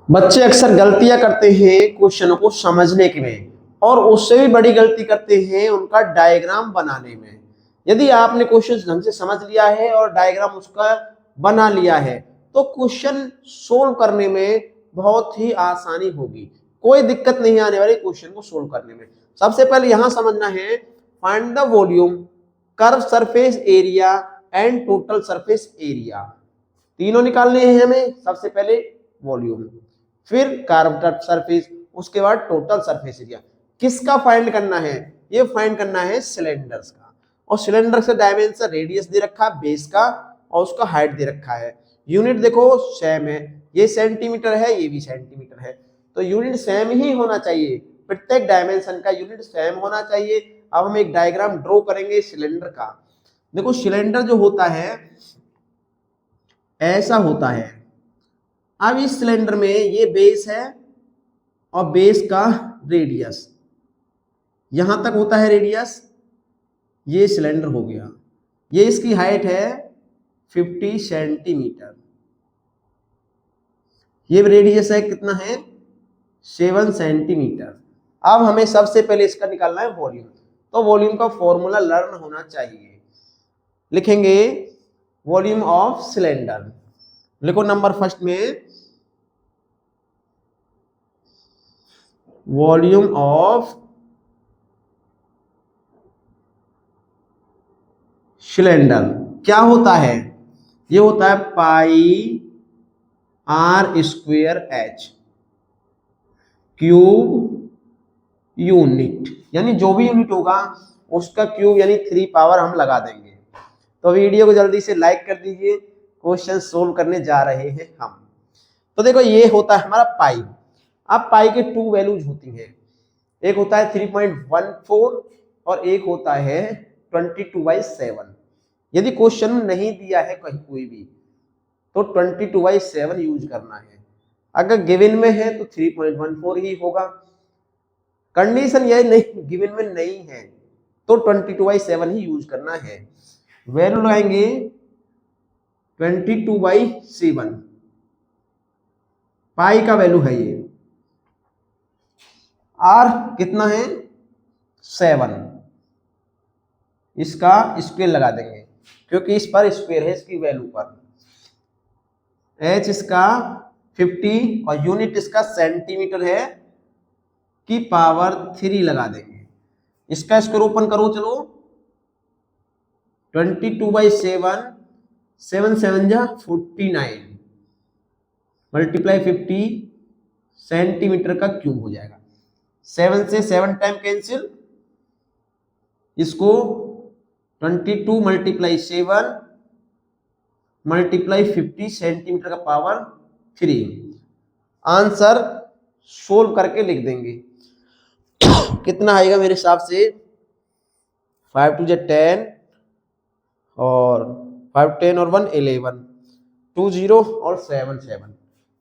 बच्चे अक्सर गलतियां करते हैं क्वेश्चन को समझने के में और उससे भी बड़ी गलती करते हैं उनका डायग्राम बनाने में। यदि आपने क्वेश्चन ढंग से समझ लिया है और डायग्राम उसका बना लिया है तो क्वेश्चन सोल्व करने में बहुत ही आसानी होगी, कोई दिक्कत नहीं आने वाली क्वेश्चन को सोल्व करने में। सबसे पहले यहां समझना है, find the volume, curve surface area and total surface area, तीनों निकालने हैं हमें। सबसे पहले वॉल्यूम, फिर कर्व्ड सरफेस, उसके बाद टोटल सरफेस एरिया। किसका फाइंड करना है? ये फाइंड करना है सिलेंडर्स का। और सिलेंडर से डायमेंशन रेडियस दे रखा है बेस का और उसका हाइट दे रखा है। यूनिट देखो सेम है, ये सेंटीमीटर है ये भी सेंटीमीटर है, तो यूनिट सेम ही होना चाहिए, प्रत्येक डायमेंशन का यूनिट सेम होना चाहिए। अब हम एक डायग्राम ड्रॉ करेंगे सिलेंडर का। देखो सिलेंडर जो होता है ऐसा होता है। अब इस सिलेंडर में ये बेस है और बेस का रेडियस यहां तक होता है रेडियस, ये सिलेंडर हो गया। ये इसकी हाइट है 50 सेंटीमीटर, ये रेडियस है कितना है 7 सेंटीमीटर। अब हमें सबसे पहले इसका निकालना है वॉल्यूम, तो वॉल्यूम का फॉर्मूला लर्न होना चाहिए। लिखेंगे वॉल्यूम ऑफ सिलेंडर, लिखो नंबर फर्स्ट में वॉल्यूम ऑफ सिलेंडर क्या होता है? ये होता है pi r square h cube unit, यानी जो भी यूनिट होगा उसका क्यूब यानी 3 पावर हम लगा देंगे। तो वीडियो को जल्दी से लाइक कर दीजिए, क्वेश्चन सोल्व करने जा रहे हैं हम। तो देखो ये होता है हमारा पाई। अब पाई के 2 वैल्यूज होती हैं, एक होता है 3.14 और एक होता है 22/7। यदि क्वेश्चन नहीं दिया है कहीं कोई भी तो 22/7 यूज करना है, अगर गिवन में है तो 3.14 ही होगा। कंडीशन यह नहीं गिवन में नहीं है तो 22/7 ही यूज करना है। वैल्यू लगाएंगे 22/7, पाई का वैल्यू है ये, आर कितना है 7, इसका स्क्वायर लगा देंगे क्योंकि इस पर स्क्वायर है इसकी वैल्यू पर। एच इसका 50 और यूनिट इसका सेंटीमीटर है की पावर 3 लगा देंगे। इसका स्क्वायर ओपन करो, चलो 22/7, 7 7 जा 49 मल्टीप्लाई 50 सेंटीमीटर का क्यूब हो जाएगा। 7 से 7 टाइम कैंसिल, इसको 22 मल्टीप्लाई 7 मल्टीप्लाई 50 सेंटीमीटर का पावर 3। आंसर सोल्व करके लिख देंगे। कितना आएगा मेरे हिसाब से 5 2 10 और 5 10 और 1 11, 2 0 और 7 7,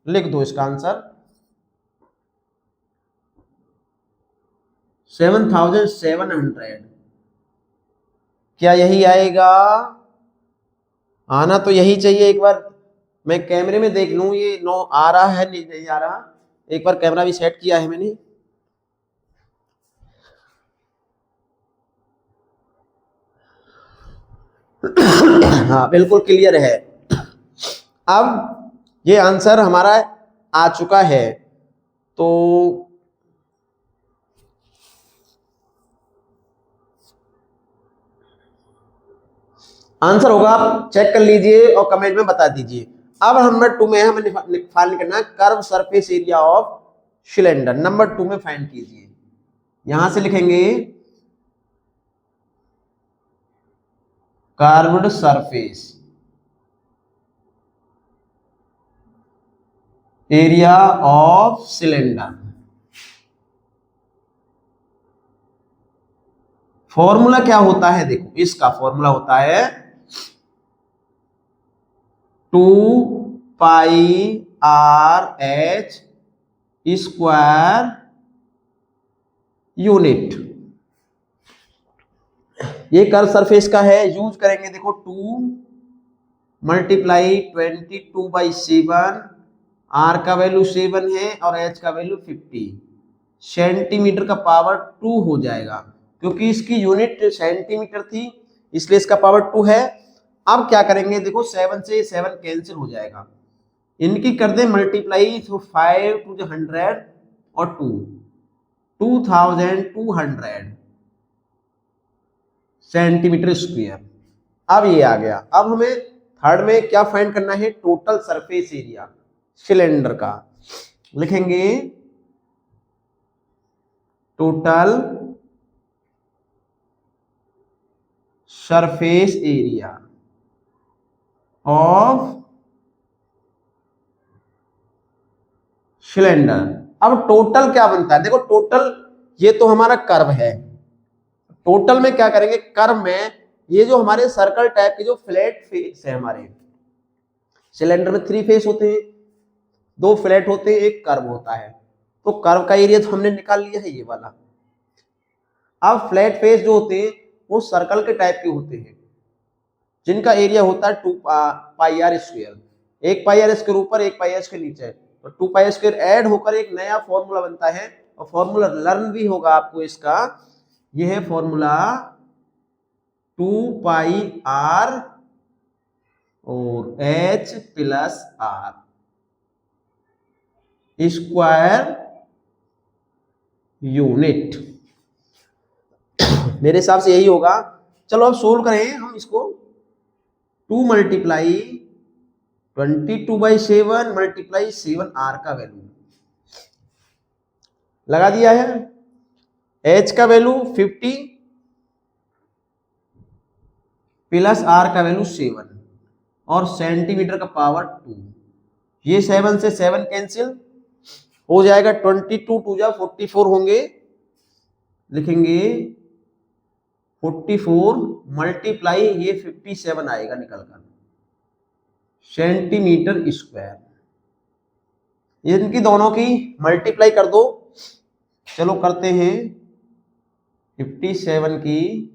लिख दो इसका आंसर 7700। क्या यही आएगा? आना तो यही चाहिए। एक बार मैं कैमरे में देख लूं ये 9 आ रहा है नहीं आ रहा, एक बार कैमरा भी सेट किया है मैंने। हाँ बिल्कुल क्लियर है। अब ये आंसर हमारा आ चुका है, तो आंसर होगा, आप चेक कर लीजिए और कमेंट में बता दीजिए। अब नंबर 2 में हमें फाइंड करना है curve surface area of cylinder. Number 2 में फाइंड कीजिए, यहां से लिखेंगे curved surface area of cylinder. Formula क्या होता है? देखो इसका फॉर्मूला होता है 2 pi r h square unit. ये कर्व सरफेस का है, यूज करेंगे देखो 2 मल्टीप्लाई 22/7 आर का वैल्यू 7 है और एच का वैल्यू 50, सेंटीमीटर का पावर 2 हो जाएगा, क्योंकि इसकी यूनिट सेंटीमीटर थी इसलिए इसका पावर 2 है। अब क्या करेंगे, देखो 7 से 7 कैंसिल हो जाएगा, इनकी कर दे मल्टीप्लाई, तो 5 टू 100 और 2 2200 सेंटीमीटर स्क्वायर। अब ये आ गया। अब हमें थर्ड में क्या फाइंड करना है, टोटल सरफेस एरिया सिलेंडर का। लिखेंगे total surface area of cylinder. अब टोटल क्या बनता है, देखो टोटल ये तो हमारा कर्व है, टोटल में क्या करेंगे, कर्व में ये जो हमारे सर्कल टाइप के जो फ्लैट फेस है, हमारे सिलेंडर में 3 फेस होते हैं, 2 फ्लैट होते हैं, एक कर्व होता है, तो कर्व का एरिया तो हमने निकाल लिया है ये वाला। अब फ्लैट फेस जो होते हैं वो सर्कल के टाइप के होते हैं, जिनका एरिया होता है 2 पाई आर स्क्वायर, एक पाई आर स्क्वायर ऊपर एक पाई आर स्क्वायर नीचे, तो 2 पाई स्क्वायर ऐड होकर एक नया फॉर्मूला बनता है, और फॉर्मूला लर्न भी होगा आपको इसका। यह है फॉर्मूला 2 पाई आर और h plus r square unit. मेरे हिसाब से यही होगा। चलो अब सोल्व करें हम इसको। 2 मल्टीप्लाई 22/7 मल्टीप्लाई 7 आर का वैल्यू लगा दिया है, एच का वैल्यू 50 प्लस आर का वैल्यू 7 और सेंटीमीटर का पावर 2। ये 7 से 7 कैंसिल हो जाएगा, 22 2 जा 44 होंगे, लिखेंगे 44 मल्टीप्लाई ये 57 आएगा निकलकर सेंटीमीटर स्क्वायर। इनकी दोनों की मल्टीप्लाई कर दो। चलो करते हैं 57 की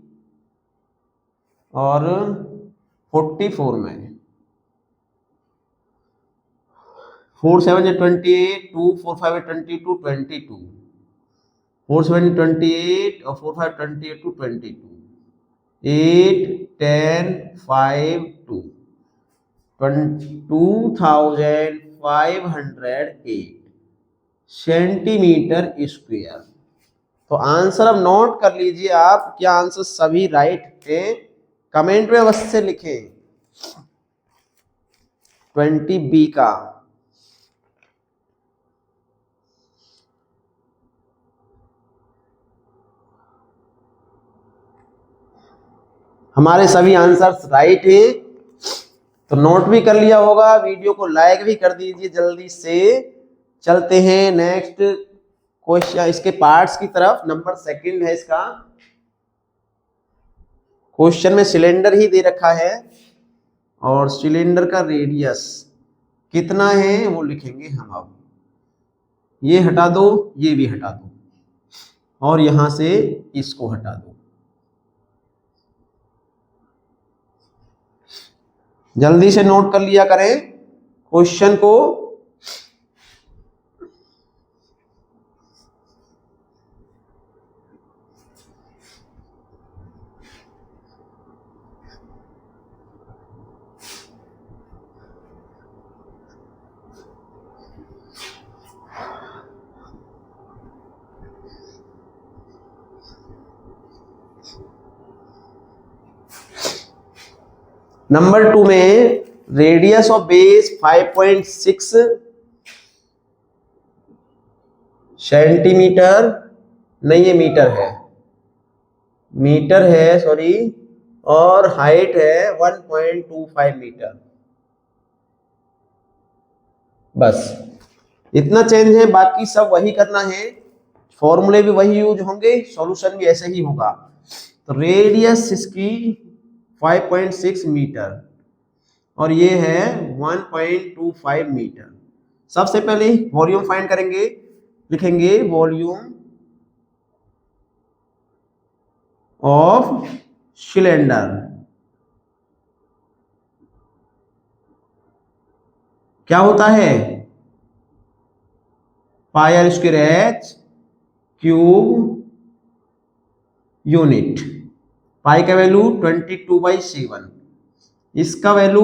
और 44 में, 4 7 28, 2 4 5 22, 22, 4 7 28 और 4 5 28 to 22, 8 10 5 2 2508 सेंटीमीटर स्क्वायर। तो आंसर अब नोट कर लीजिए आप, क्या आंसर सभी राइट है, कमेंट में अवश्य लिखें 20B का। हमारे सभी आंसर्स राइट है, तो नोट भी कर लिया होगा, वीडियो को लाइक भी कर दीजिए जल्दी से। चलते हैं नेक्स्ट क्वेश्चन, इसके पार्ट्स की तरफ। नंबर 2 है इसका। क्वेश्चन में सिलेंडर ही दे रखा है और सिलेंडर का रेडियस कितना है वो लिखेंगे हम। अब ये हटा दो, ये भी हटा दो और यहां से इसको हटा दो। जल्दी से नोट कर लिया करें क्वेश्चन को। नंबर 2 में रेडियस ऑफ बेस 5.6 सेंटीमीटर, नहीं ये मीटर है, मीटर है सॉरी, और हाइट है 1.25 मीटर। बस इतना चेंज है, बाकी सब वही करना है, फॉर्मूले भी वही यूज होंगे, सॉल्यूशन भी ऐसे ही होगा। तो रेडियस इसकी 5.6 मीटर और ये है 1.25 मीटर। सबसे पहले वॉल्यूम फाइंड करेंगे, लिखेंगे वॉल्यूम ऑफ सिलेंडर। क्या होता है, pi are square h cube unit. Pi का वैल्यू 22/7, इसका वैल्यू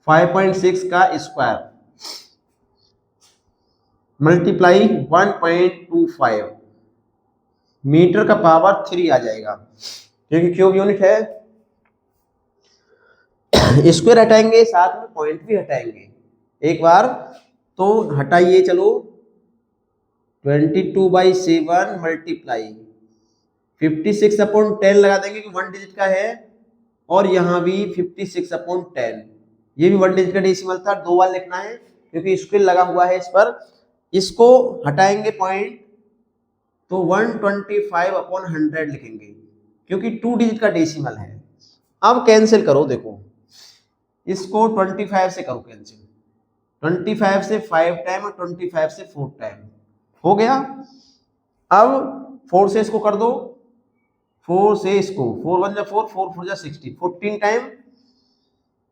5.6 का स्क्वायर मल्टीप्लाई 1.25 मीटर का पावर 3 आ जाएगा, क्योंकि क्यूब यूनिट है। स्क्वायर हटाएंगे, साथ में पॉइंट भी हटाएंगे एक बार, तो हटाइए। चलो 22/7 मल्टीप्लाई 56/10 लगा देंगे कि 1 डिजिट का है, और यहाँ भी 56/10, ये भी 1 डिजिट का डेसिमल था, 2 बार लिखना है क्योंकि स्क्वायर लगा हुआ है इस पर। इसको हटाएंगे पॉइंट, तो 125/100 लिखेंगे, क्योंकि 2 डिजिट का डेसिमल है। अब कैंसिल करो, देखो इसको 25 से करो कैंसिल, 25 से 5 टाइम और 25 से 4 टाइम हो गया। अब 4 से इसको कर दो, 4 से इसको, 4 1 जा 4, 4 4 जा 16, 14 टाइम।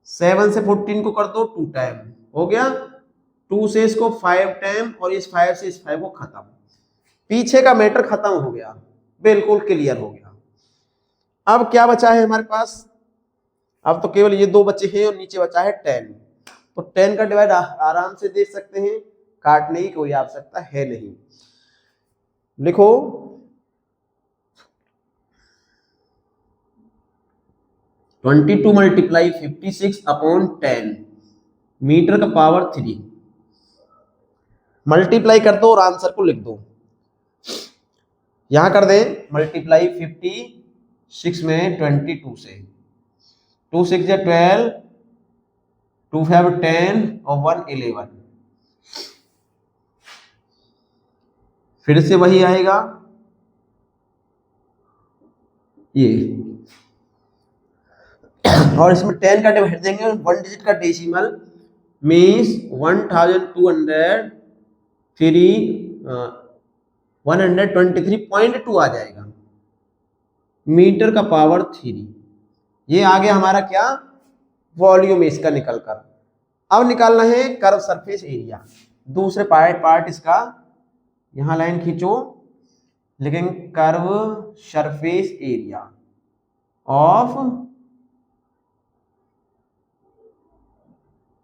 7 से 14 को कर दो 2 टाइम, हो गया। 2 से इसको 5 टाइम, और इस 5 से इस 5 को खत्म। पीछे का मैटर खत्म हो गया, बिल्कुल क्लियर हो गया। अब क्या बचा है हमारे पास? अब तो केवल ये 2 बचे हैं और नीचे बचा है 10। तो 10 का डिवाइड आराम से दे सकते हैं, काटने की कोई आवश्यकता है नहीं। लिखो 22 मल्टीप्लाई 56/10 मीटर का पावर 3। मल्टीप्लाई कर दो और आंसर को लिख दो। यहां कर दे मल्टीप्लाई 56 में 22 से, 2 6 या 12, 2 5 10 और 1 11। फिर से वही आएगा ये, और इसमें 10 का डिवाइड देंगे, 1 डिजिट का डेसिमल मीन्स 123.2 आ जाएगा, मीटर का पावर 3। ये आ गया हमारा क्या, वॉल्यूम इसका निकल कर। अब निकालना है कर्व सरफेस एरिया। दूसरे पार्ट इसका, यहां लाइन खींचो, लेकिन curve surface area of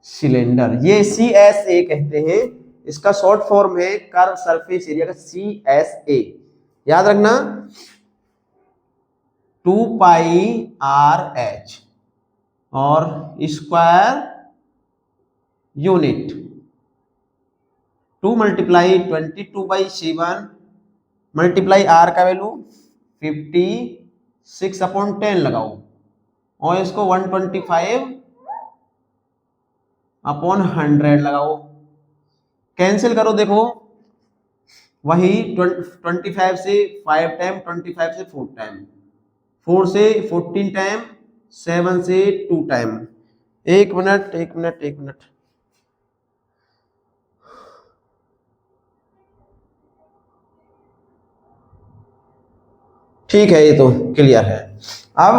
cylinder, ये CSA कहते हैं, इसका शॉर्ट फॉर्म है कर्व सरफेस एरिया का CSA। याद रखना 2πRH और square unit. 2 multiply 22/7 multiply R का वैल्यू 56/10 लगाओ, और इसको 125/100 लगाओ। कैंसिल करो, देखो वही 25 से 5 टाइम, 25 से 4 टाइम, 4 से 14 टाइम, 7 से 2 टाइम। एक मिनट। ठीक है, ये तो क्लियर है। अब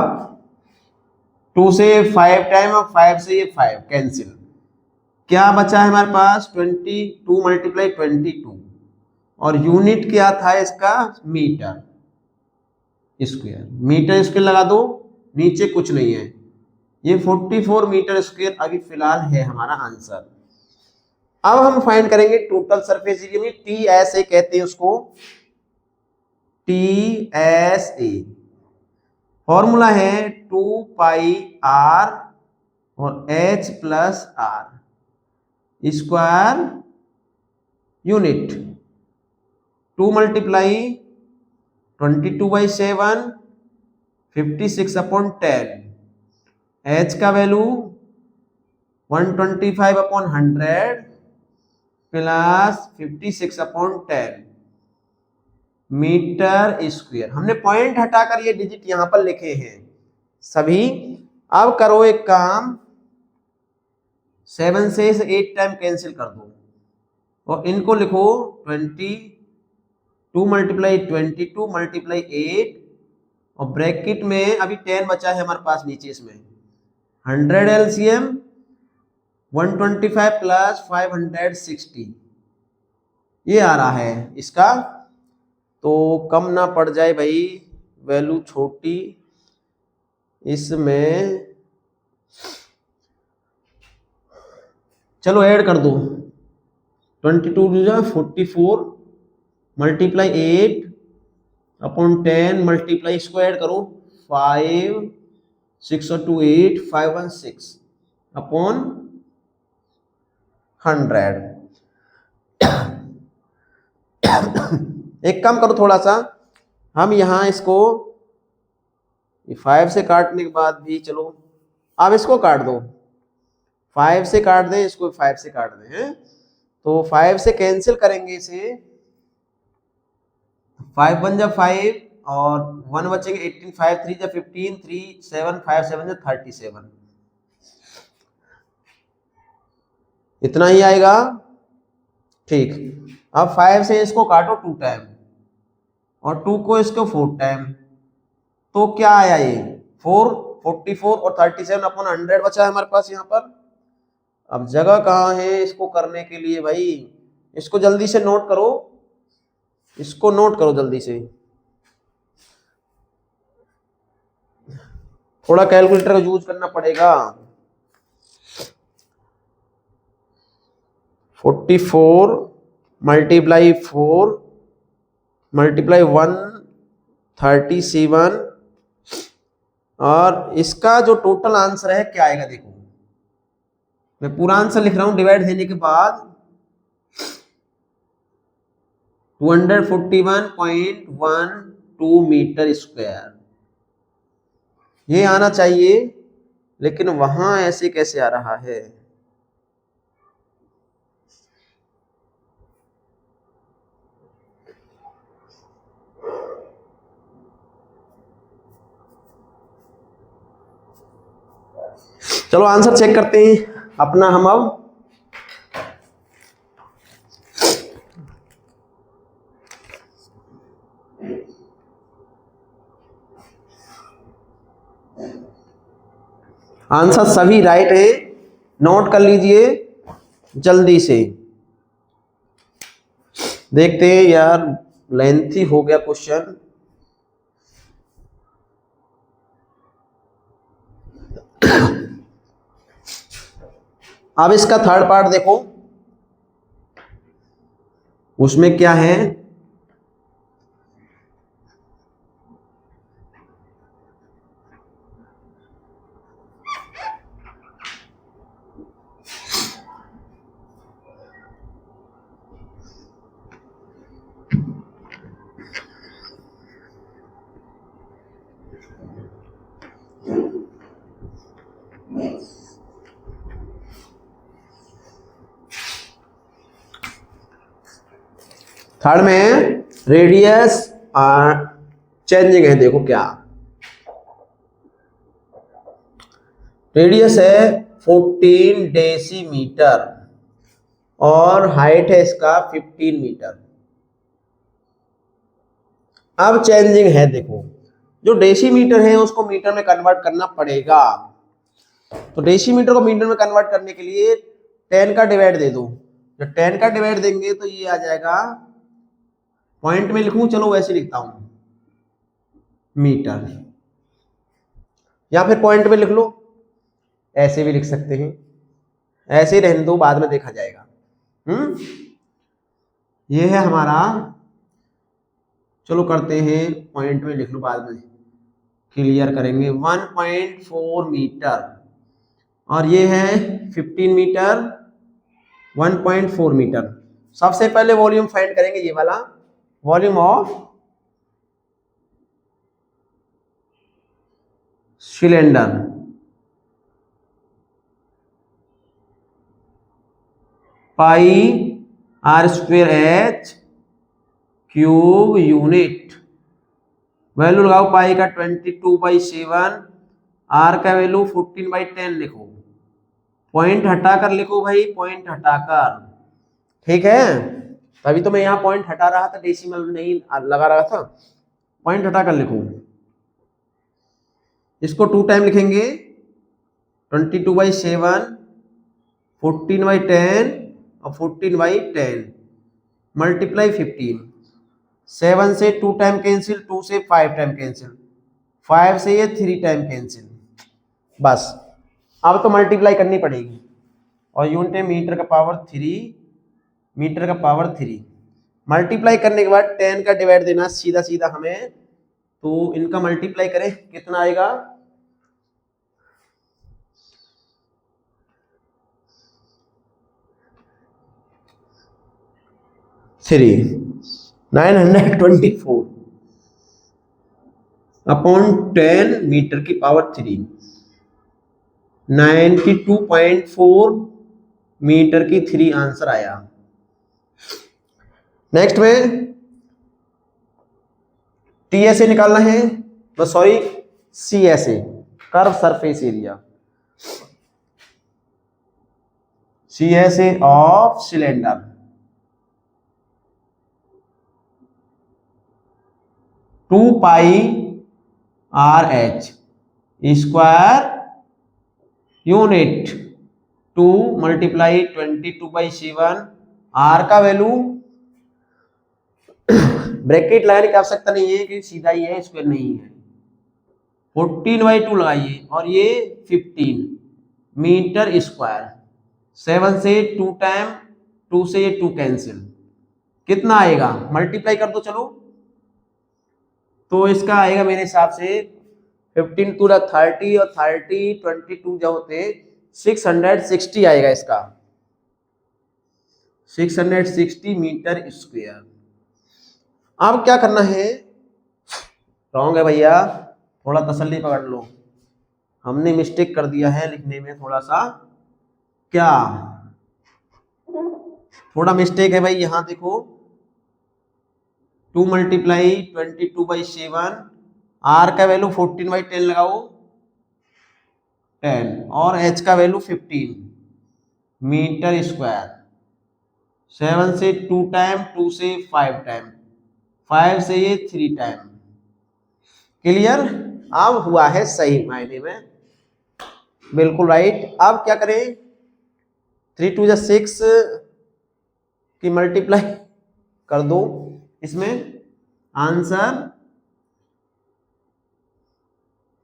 2 से 5 टाइम और 5 से ये 5 कैंसिल, क्या बचा है हमारे पास 22 मल्टीप्लाई 22, और यूनिट क्या था इसका, मीटर स्क्वायर। मीटर स्क्वायर लगा दो, नीचे कुछ नहीं है, ये 44 मीटर स्क्वायर अभी फिलहाल है हमारा आंसर। अब हम फाइंड करेंगे टोटल सरफेस एरिया में, TSA कहते हैं उसको, TSA फॉर्मूला है 2πR और H plus R square unit. 2 multiply 22/7 56/10, H का वैल्यू 125/100 प्लस 56/10 मीटर स्क्वायर। हमने पॉइंट हटाकर ये डिजिट यहां पर लिखे हैं सभी। अब करो एक काम, 7 से 8 टाइम कैंसिल कर दो, और इनको लिखो 22 मल्टीप्लाई 22 मल्टीप्लाई 8, और ब्रैकेट में अभी 10 बचा है हमारे पास नीचे, इसमें 100 LCM 125 प्लस 560 ये आ रहा है इसका, तो कम ना पड़ जाए भाई, वैल्यू छोटी, इसमें चलो ऐड कर दो, 22 44 मल्टीप्लाई 8 अपॉन 10 मल्टीप्लाई, इसको ऐड करो 5 6 और 2 8 5 1 6 अपॉन 100। एक काम करो थोड़ा सा, हम यहाँ इसको 5 से काटने के बाद भी, चलो अब इसको काट दो, 5 से काट दें, इसको 5 से काट दें, हैं तो 5 से कैंसिल करेंगे इसे, 5 1 जा 5 और 1 बचेंगे 18, 5 3 जा 15, 3 7 5 7 जा 37, इतना ही आएगा। ठीक, अब 5 से इसको काटो 2 टाइम और 2 को इसको 4 टाइम, तो क्या आया ये 4 44 और 37 अपॉन 100 बचा है हमारे पास यहाँ पर। अब जगह कहाँ है इसको करने के लिए भाई, इसको जल्दी से नोट करो, इसको नोट करो जल्दी से, थोड़ा कैलकुलेटर का यूज करना पड़ेगा। 44 मल्टीप्लाई 4 मल्टीप्लाई 137, और इसका जो टोटल आंसर है क्या आएगा, देखो मैं पूरा आंसर लिख रहा हूं, डिवाइड देने के बाद 241.12 मीटर स्क्वायर, ये आना चाहिए, लेकिन वहां ऐसे कैसे आ रहा है। चलो आंसर चेक करते हैं अपना हम अब। आंसर सभी राइट है, नोट कर लीजिए जल्दी से। देखते हैं यार, लेंथी हो गया क्वेश्चन। अब इसका थर्ड पार्ट देखो, उसमें क्या है, थर्ड में रेडियस चेंजिंग है। देखो क्या रेडियस है 14 डेसीमीटर और हाइट है इसका 15 मीटर। अब चेंजिंग है, देखो जो डेसीमीटर है उसको मीटर में कन्वर्ट करना पड़ेगा, तो डेसीमीटर को मीटर में कन्वर्ट करने के लिए 10 का डिवाइड दे दो, जब 10 का डिवाइड देंगे तो ये आ जाएगा, पॉइंट में लिखूं, चलो वैसे लिखता हूं मीटर, या फिर पॉइंट में लिख लो, ऐसे भी लिख सकते हैं, ऐसे ही रहने दो, बाद में देखा जाएगा। ये है हमारा, चलो करते हैं पॉइंट में लिख लो, बाद में क्लियर करेंगे। 1.4 मीटर और ये है 15 मीटर, 1.4 मीटर। सबसे पहले वॉल्यूम फाइंड करेंगे, ये वाला volume of cylinder, pi r²h cube unit. Value लगाओ पाई का 22/7, आर का वैल्यू 14/10 लिखो, पॉइंट हटाकर लिखो भाई, पॉइंट हटाकर, ठीक है। तभी तो मैं यहाँ पॉइंट हटा रहा था, डेसिमल नहीं लगा रहा था, पॉइंट हटाकर लिखो। इसको 2 टाइम लिखेंगे, 22/7, 14/10 और 14/10, मल्टीप्लाई 15, 7 से 2 टाइम कैंसिल, 2 से 5 टाइम कैंसिल, 5 से ये 3 टाइम कैंसिल। बस अब तो मल्टीप्लाई करनी पड़ेगी, और यूनिट है मीटर का पावर 3, मीटर का पावर 3। मल्टीप्लाई करने के बाद 10 का डिवाइड देना सीधा सीधा हमें, तो इनका मल्टीप्लाई करें कितना आएगा, 924 अपॉन 10 मीटर की पावर 3, 92.4 मीटर की 3 आंसर आया। नेक्स्ट में टीएसए निकालना है, तो sorry CSA, curve surface area, CSA of cylinder, two pi r h square unit, 2 multiply 22/7, r का वैल्यू ब्रैकेट लगाने की आवश्यकता नहीं है कि सीधा ही है, स्क्वायर नहीं है, 14/2 लगाइए, और ये 15 मीटर स्क्वायर, 7 से 2 टाइम, 2 से ये 2 कैंसिल, कितना आएगा, मल्टीप्लाई कर दो चलो, तो इसका आएगा मेरे हिसाब से 15 टू 30 और 30 22 जो होते 660 आएगा इसका, 660 मीटर स्क्वायर। अब क्या करना है, रॉन्ग है भैया, थोड़ा तसल्ली पकड़ लो, हमने मिस्टेक कर दिया है लिखने में, थोड़ा सा क्या थोड़ा मिस्टेक है भाई, यहां देखो 2 मल्टीप्लाई 22/7, आर का वैल्यू 14/10 लगाओ 10, और एच का वैल्यू 15 मीटर स्क्वायर, 7 से 2 टाइम, 2 से 5 टाइम, 5 से ये 3 टाइम। क्लियर, अब हुआ है सही मायने में, बिल्कुल राइट। अब क्या करें, 3 2 6 की मल्टीप्लाई कर दो, इसमें आंसर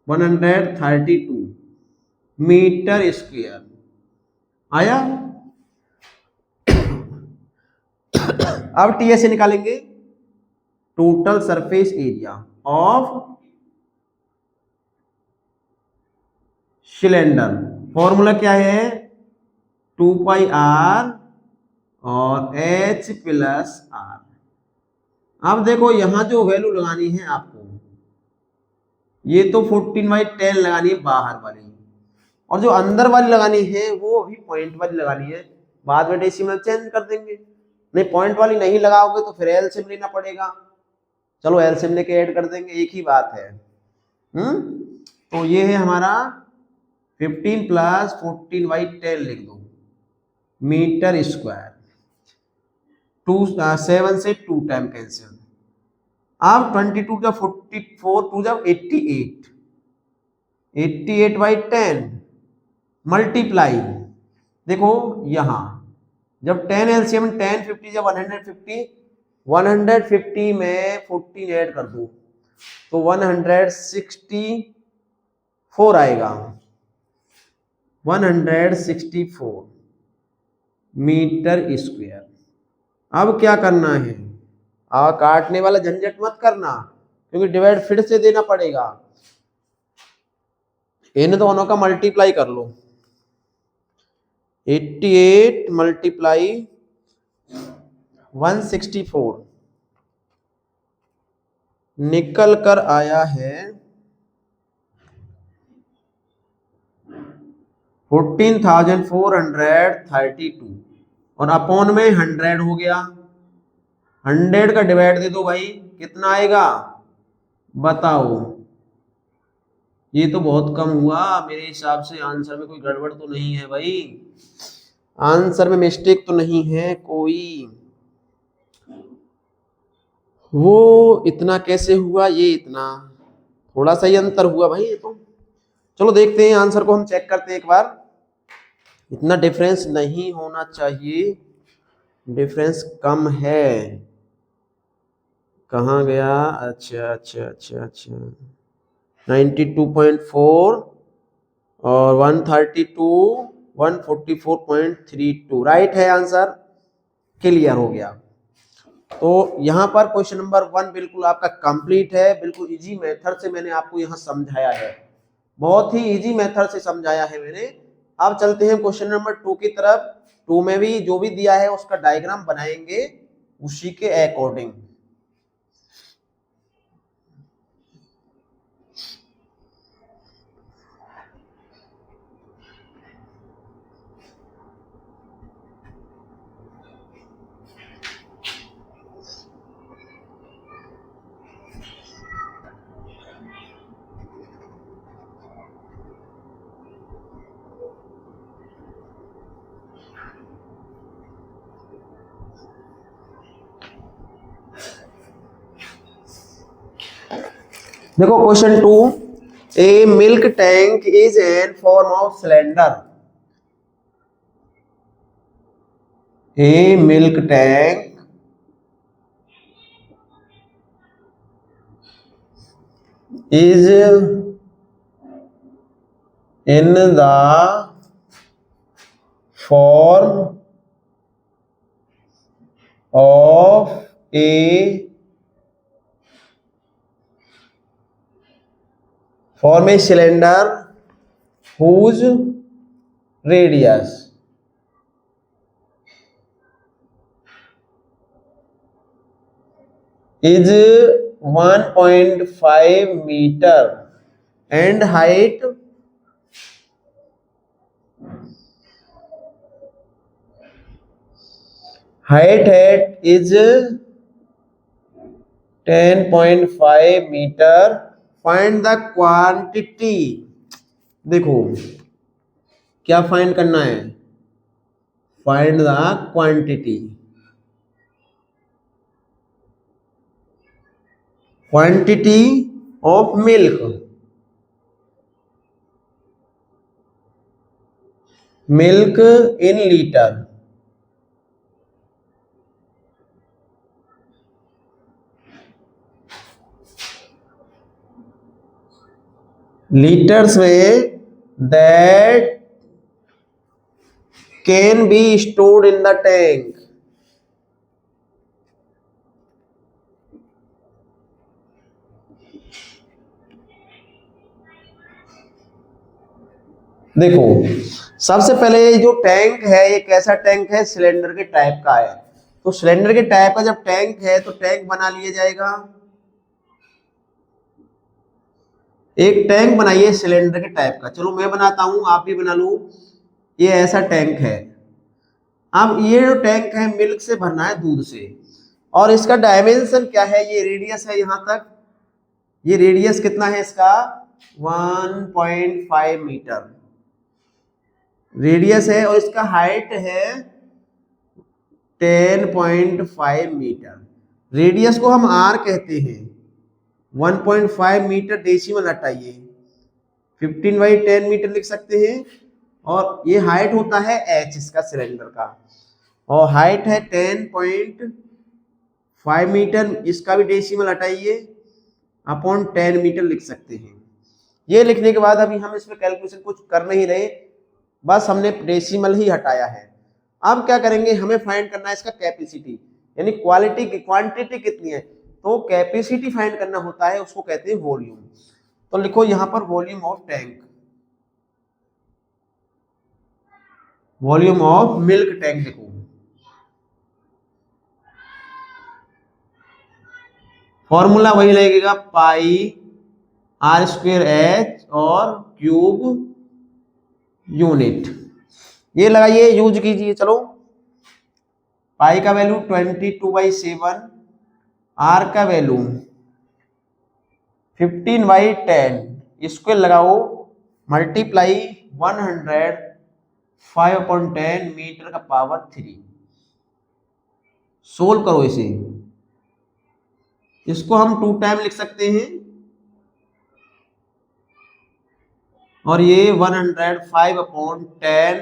132 मीटर स्क्वायर आया। अब टीएसए निकालेंगे, total surface area of cylinder, formula क्या है, 2 पाई आर और एच प्लस आर। अब देखो यहां जो वैल्यू लगानी है आपको, ये तो 14/10 लगानी है बाहर वाली, और जो अंदर वाली लगानी है वो अभी पॉइंट वाली लगानी है, बाद में डेसिमल चेंज कर देंगे। नहीं, पॉइंट वाली नहीं लगाओगे तो फिर एलसीएम लेना पड़ेगा, चलो एलसीएम लेके ऐड कर देंगे, एक ही बात है। तो ये है हमारा 15 + 14/10 लिख दो मीटर स्क्वायर, 7 से 2 टाइम कैंसिल। अब 22 जब 44, 2 जब 88, 88/10 मल्टीप्लाई, देखो यहां जब 10 एलसीएम 10 50 जब 150, 150 में 14 ऐड कर दो तो 164 आएगा, 164 मीटर स्क्वायर। अब क्या करना है, काटने वाला झंझट मत करना, क्योंकि डिवाइड फिर से देना पड़ेगा, इन दोनों का मल्टीप्लाई कर लो, 88 मल्टीप्लाई 164 निकल कर आया है 14,432, और अपॉन में 100 हो गया, 100 का डिवाइड दे दो भाई, कितना आएगा बताओ, ये तो बहुत कम हुआ मेरे हिसाब से, आंसर में कोई गड़बड़ तो नहीं है भाई, आंसर में मिस्टेक तो नहीं है कोई, वो इतना कैसे हुआ, ये इतना थोड़ा सा ही अंतर हुआ भाई, ये तो चलो देखते हैं आंसर को, हम चेक करते हैं एक बार, इतना डिफरेंस नहीं होना चाहिए, डिफरेंस कम है, कहाँ गया? अच्छा अच्छा अच्छा अच्छा, 92.4 और 132 144.32 राइट है आंसर। क्लियर हो गया। तो यहाँ पर क्वेश्चन नंबर 1 बिल्कुल आपका कंप्लीट है, बिल्कुल इजी मेथड से मैंने आपको यहाँ समझाया है, बहुत ही इजी मेथड से समझाया है मैंने। अब चलते हैं क्वेश्चन नंबर 2 की तरफ। 2 में भी जो भी दिया है उसका डायग्राम बनाएंगे उसी के अकॉर्डिंग। देखो question 2, A milk tank is an form of cylinder. A milk tank is in the form of a cylinder whose radius is 1.5 meter and height is 10.5 metre. Find the quantity. देखो क्या find करना है? Find the quantity. Quantity of milk, milk in litre. Litres में that can be stored in the tank। देखो सबसे पहले ये जो टैंक है ये कैसा टैंक है? सिलेंडर के टाइप का है। तो सिलेंडर के टाइप का जब टैंक है तो टैंक बना लिया जाएगा। एक टैंक बनाइए सिलेंडर के टाइप का। चलो मैं बनाता हूं, आप भी बना लो। ये ऐसा टैंक है। अब ये जो टैंक है मिल्क से भरना है, दूध से। और इसका डायमेंशन क्या है? ये रेडियस है यहां तक। ये रेडियस कितना है इसका? 1.5 मीटर रेडियस है। और इसका हाइट है 10.5 मीटर। रेडियस को हम आर कहते हैं। 1.5 मीटर डेसिमल हटाइए, 15/10 मीटर लिख सकते हैं। और ये हाइट होता है एच इसका सिलेंडर का, और हाइट है 10.5 मीटर। इसका भी डेसिमल हटाइए, अपॉन 10 मीटर लिख सकते हैं। ये लिखने के बाद अभी हम इसमें कैलकुलेशन कुछ कर नहीं रहे, बस हमने डेसिमल ही हटाया है। अब क्या करेंगे? हमें फाइंड करना है इसका कैपेसिटी, यानी क्वालिटी की क्वांटिटी कितनी है। तो कैपेसिटी फाइंड करना होता है, उसको कहते हैं वॉल्यूम। तो लिखो यहां पर volume of tank, volume of milk tank लिखो। फॉर्मूला वही लगेगा, पाई आर स्क्वेयर एच और क्यूब यूनिट। ये लगाइए, यूज कीजिए। चलो पाई का वैल्यू 22/7, आर का वैल्यू 15/10, स्क्वायर लगाओ, मल्टीप्लाई 100 5/10 मीटर का पावर 3। सोल्व करो इसे। इसको हम 2 टाइम लिख सकते हैं, और ये 105/10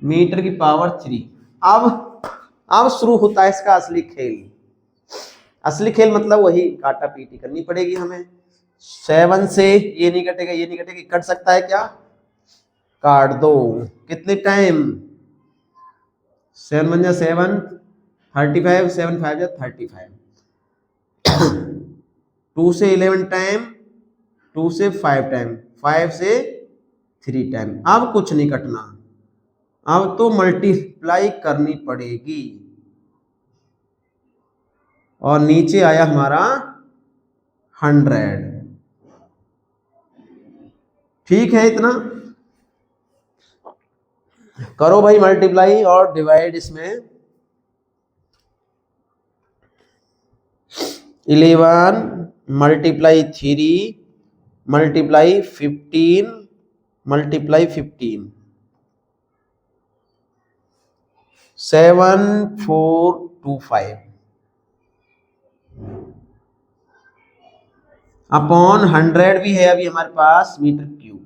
मीटर की पावर 3। अब अब शुरू होता है इसका असली खेल। असली खेल मतलब वही काटा पीटी करनी पड़ेगी हमें। 7 से ये नहीं कटेगा, ये नहीं कटेगा, कट सकता है क्या? काट दो। कितने टाइम? 7 × 7 35, 7 × 5 35। 2 से 11 टाइम, 2 से 5 टाइम, 5 से 3 टाइम। अब कुछ नहीं कटना, अब तो मल्टीप्लाई करनी पड़ेगी। और नीचे आया हमारा 100। ठीक है, इतना करो भाई मल्टीप्लाई और डिवाइड। इसमें 11 मल्टीप्लाई 3 मल्टीप्लाई 15 मल्टीप्लाई 15, 7425 अपॉन 100 भी है अभी हमारे पास मीटर क्यूब।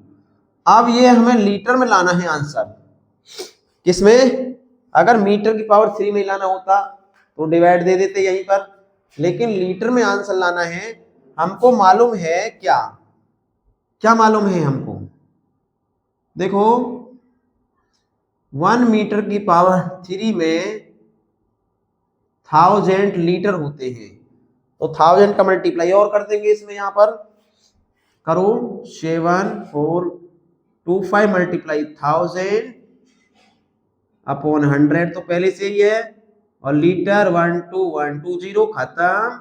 अब ये हमें लीटर में लाना है आंसर। किसमें? अगर मीटर की पावर 3 में लाना होता तो डिवाइड दे देते यहीं पर, लेकिन लीटर में आंसर लाना है। हमको मालूम है क्या? क्या मालूम है हमको? देखो 1 मीटर की पावर 3 में 1000 लीटर होते हैं, तो 1000 का मल्टीप्लाई और कर देंगे इसमें। यहां पर करो 7425 मल्टीप्लाई 1000 अपॉन 100 तो पहले से ही है, और लीटर 12120 खत्म।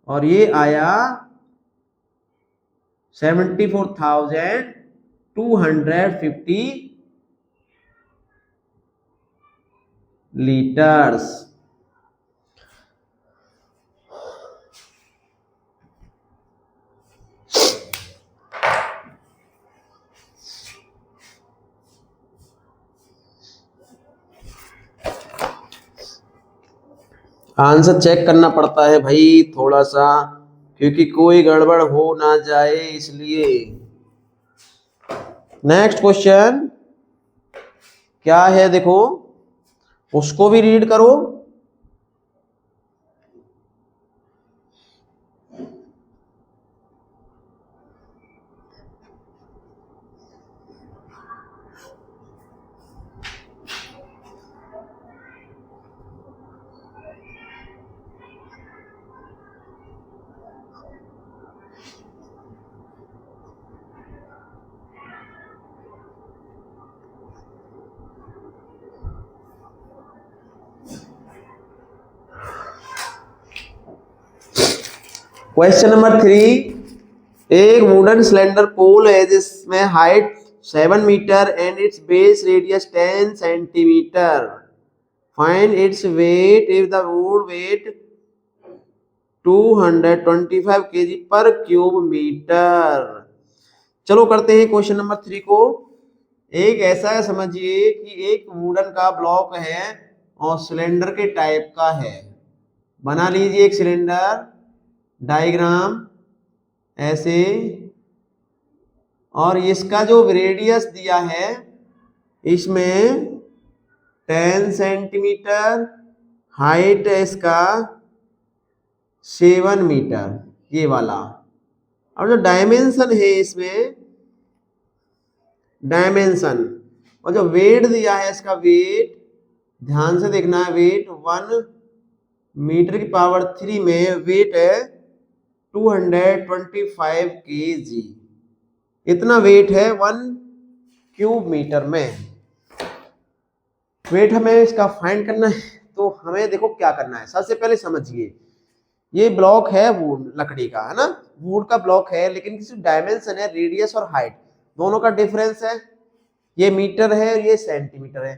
और ये आया 74,250 लीटर्स। आंसर चेक करना पड़ता है भाई थोड़ा सा, क्योंकि कोई गड़बड़ हो ना जाए इसलिए। नेक्स्ट क्वेश्चन क्या है देखो, उसको भी रीड करो। क्वेश्चन नंबर 3, एक वुडन सिलेंडर पोल है जिसमें height 7 metre and its base radius 10 centimetre. Find its weight if the wood weight 225 kg per cube metre. चलो करते हैं क्वेश्चन नंबर 3 को। एक ऐसा समझिए कि एक वुडन का ब्लॉक है और सिलेंडर के टाइप का है। बना लीजिए एक सिलेंडर, डायग्राम ऐसे, और इसका जो रेडियस दिया है इसमें 10 सेंटीमीटर, हाइट है इसका 7 मीटर, ये वाला। और जो डायमेंशन है इसमें, डायमेंशन, और जो वेट दिया है इसका वेट, ध्यान से देखना है, वेट 1 मीटर की पावर 3 में वेट है 225 kg। इतना वेट है 1 क्यूब मीटर में। वेट हमें इसका फाइंड करना है, तो हमें देखो क्या करना है। सबसे पहले समझिए, ये ब्लॉक है वुड, लकड़ी का है ना, वुड का ब्लॉक है, लेकिन किसी डायमेंशन है, रेडियस और हाइट दोनों का डिफरेंस है। ये मीटर है और ये सेंटीमीटर है,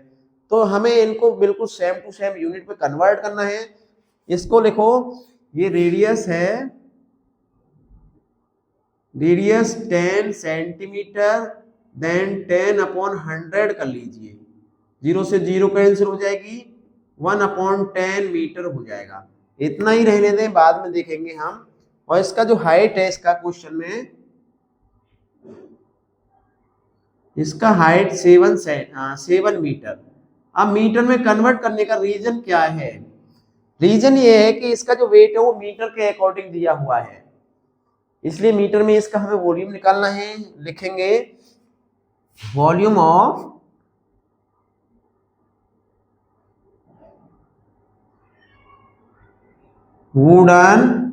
तो हमें इनको बिल्कुल सेम टू सेम यूनिट में कन्वर्ट करना है। इसको लिखो, ये रेडियस है, रेडियस 10 सेंटीमीटर, देन 10/100 कर लीजिए, 0 से 0 कैंसिल हो जाएगी, 1/10 मीटर हो जाएगा। इतना ही रहने दें, बाद में देखेंगे हम। और इसका जो हाइट है इसका क्वेश्चन में, इसका हाइट 7 मीटर। अब मीटर में कन्वर्ट करने का रीजन क्या है? रीजन ये है कि इसका जो वेट है वो मीटर के अकॉर्डिंग दिया हुआ है, इसलिए मीटर में इसका हमें वॉल्यूम निकालना है। लिखेंगे वॉल्यूम ऑफ वुडन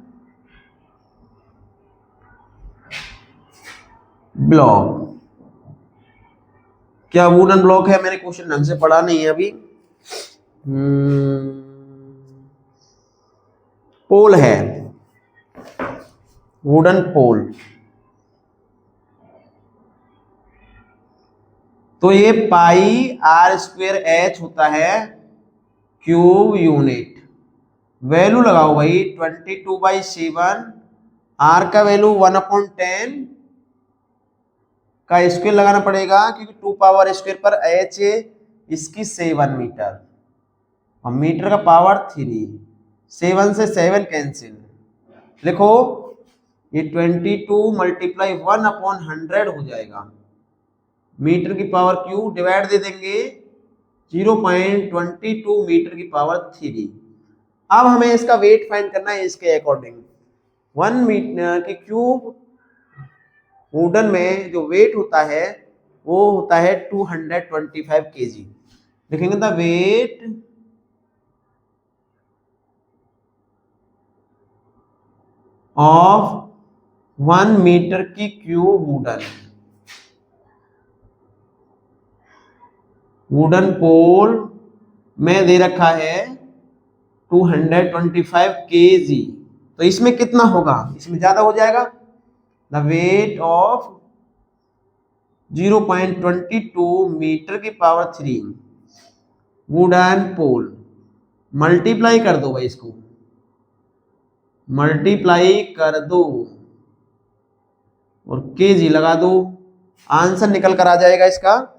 ब्लॉक। क्या वुडन ब्लॉक है? मैंने क्वेश्चन ढंग से पढ़ा नहीं है अभी। पोल है, वुडन पोल। तो ये पाई आर स्क्वेयर एच होता है क्यूब यूनिट। वैल्यू लगाओ भाई 22/7, आर का वैल्यू 1/10 का स्क्वायर लगाना पड़ेगा क्योंकि 2 पावर स्क्वायर पर एच इसकी 7 मीटर और मीटर का पावर 3, 7 से 7 कैंसिल। लिखो ये 22 मल्टीप्लाई 1/100 हो जाएगा। मीटर की पावर क्यू डिवाइड दे देंगे 0.22 मीटर की पावर 3। अब हमें इसका वेट फाइंड करना है इसके अकॉर्डिंग। 1 मीटर की क्यूब वुडन में जो वेट होता है वो होता है 225 kg। लिखेंगे द वेट ऑफ 1 मीटर की क्यूब वुडन पोल में दे रखा है 225 kg। तो इसमें कितना होगा? इसमें ज्यादा हो जाएगा। द वेट ऑफ 0.22 मीटर की पावर 3 वुडन पोल। मल्टीप्लाई कर दो भाई, इसको मल्टीप्लाई कर दो और केजी लगा दो, आंसर निकल कर आ जाएगा इसका।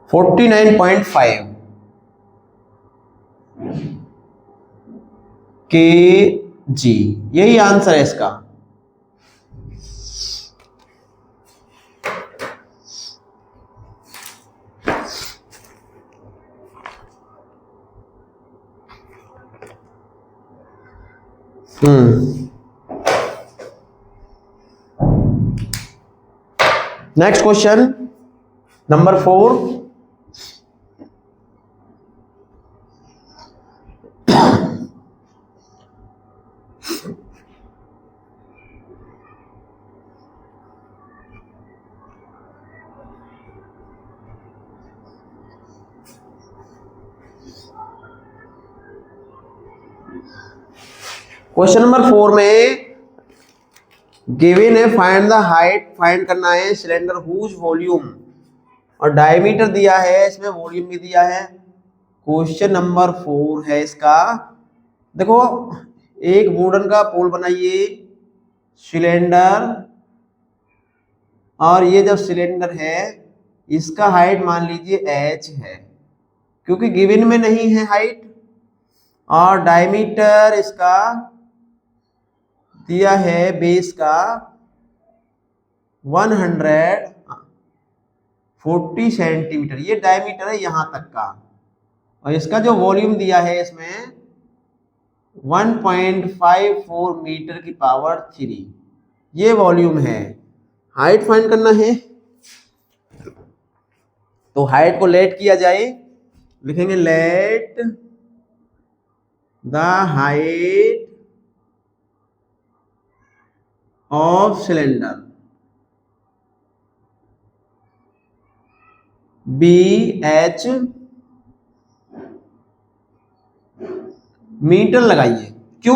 $49.5 kg, यही आंसर है इसका। Next question number 4। Question number 4 में गिवन है फाइंड द हाइट, फाइंड करना है सिलेंडर हुज वॉल्यूम, और डायमीटर दिया है, इसमें वॉल्यूम भी दिया है। क्वेश्चन नंबर 4 है इसका। देखो एक वुडन का पोल बनाइए, सिलेंडर, और ये जब सिलेंडर है इसका हाइट मान लीजिए h है क्योंकि गिवन में नहीं है हाइट, और डायमीटर इसका दिया है बेस का 140 सेंटीमीटर, ये डायमीटर है यहां तक का, और इसका जो वॉल्यूम दिया है इसमें 1.54 मीटर की पावर 3, ये वॉल्यूम है। हाइट फाइंड करना है तो हाइट को लेट किया जाए, लिखेंगे let the height of cylinder be h, metre लगाइए। क्यों?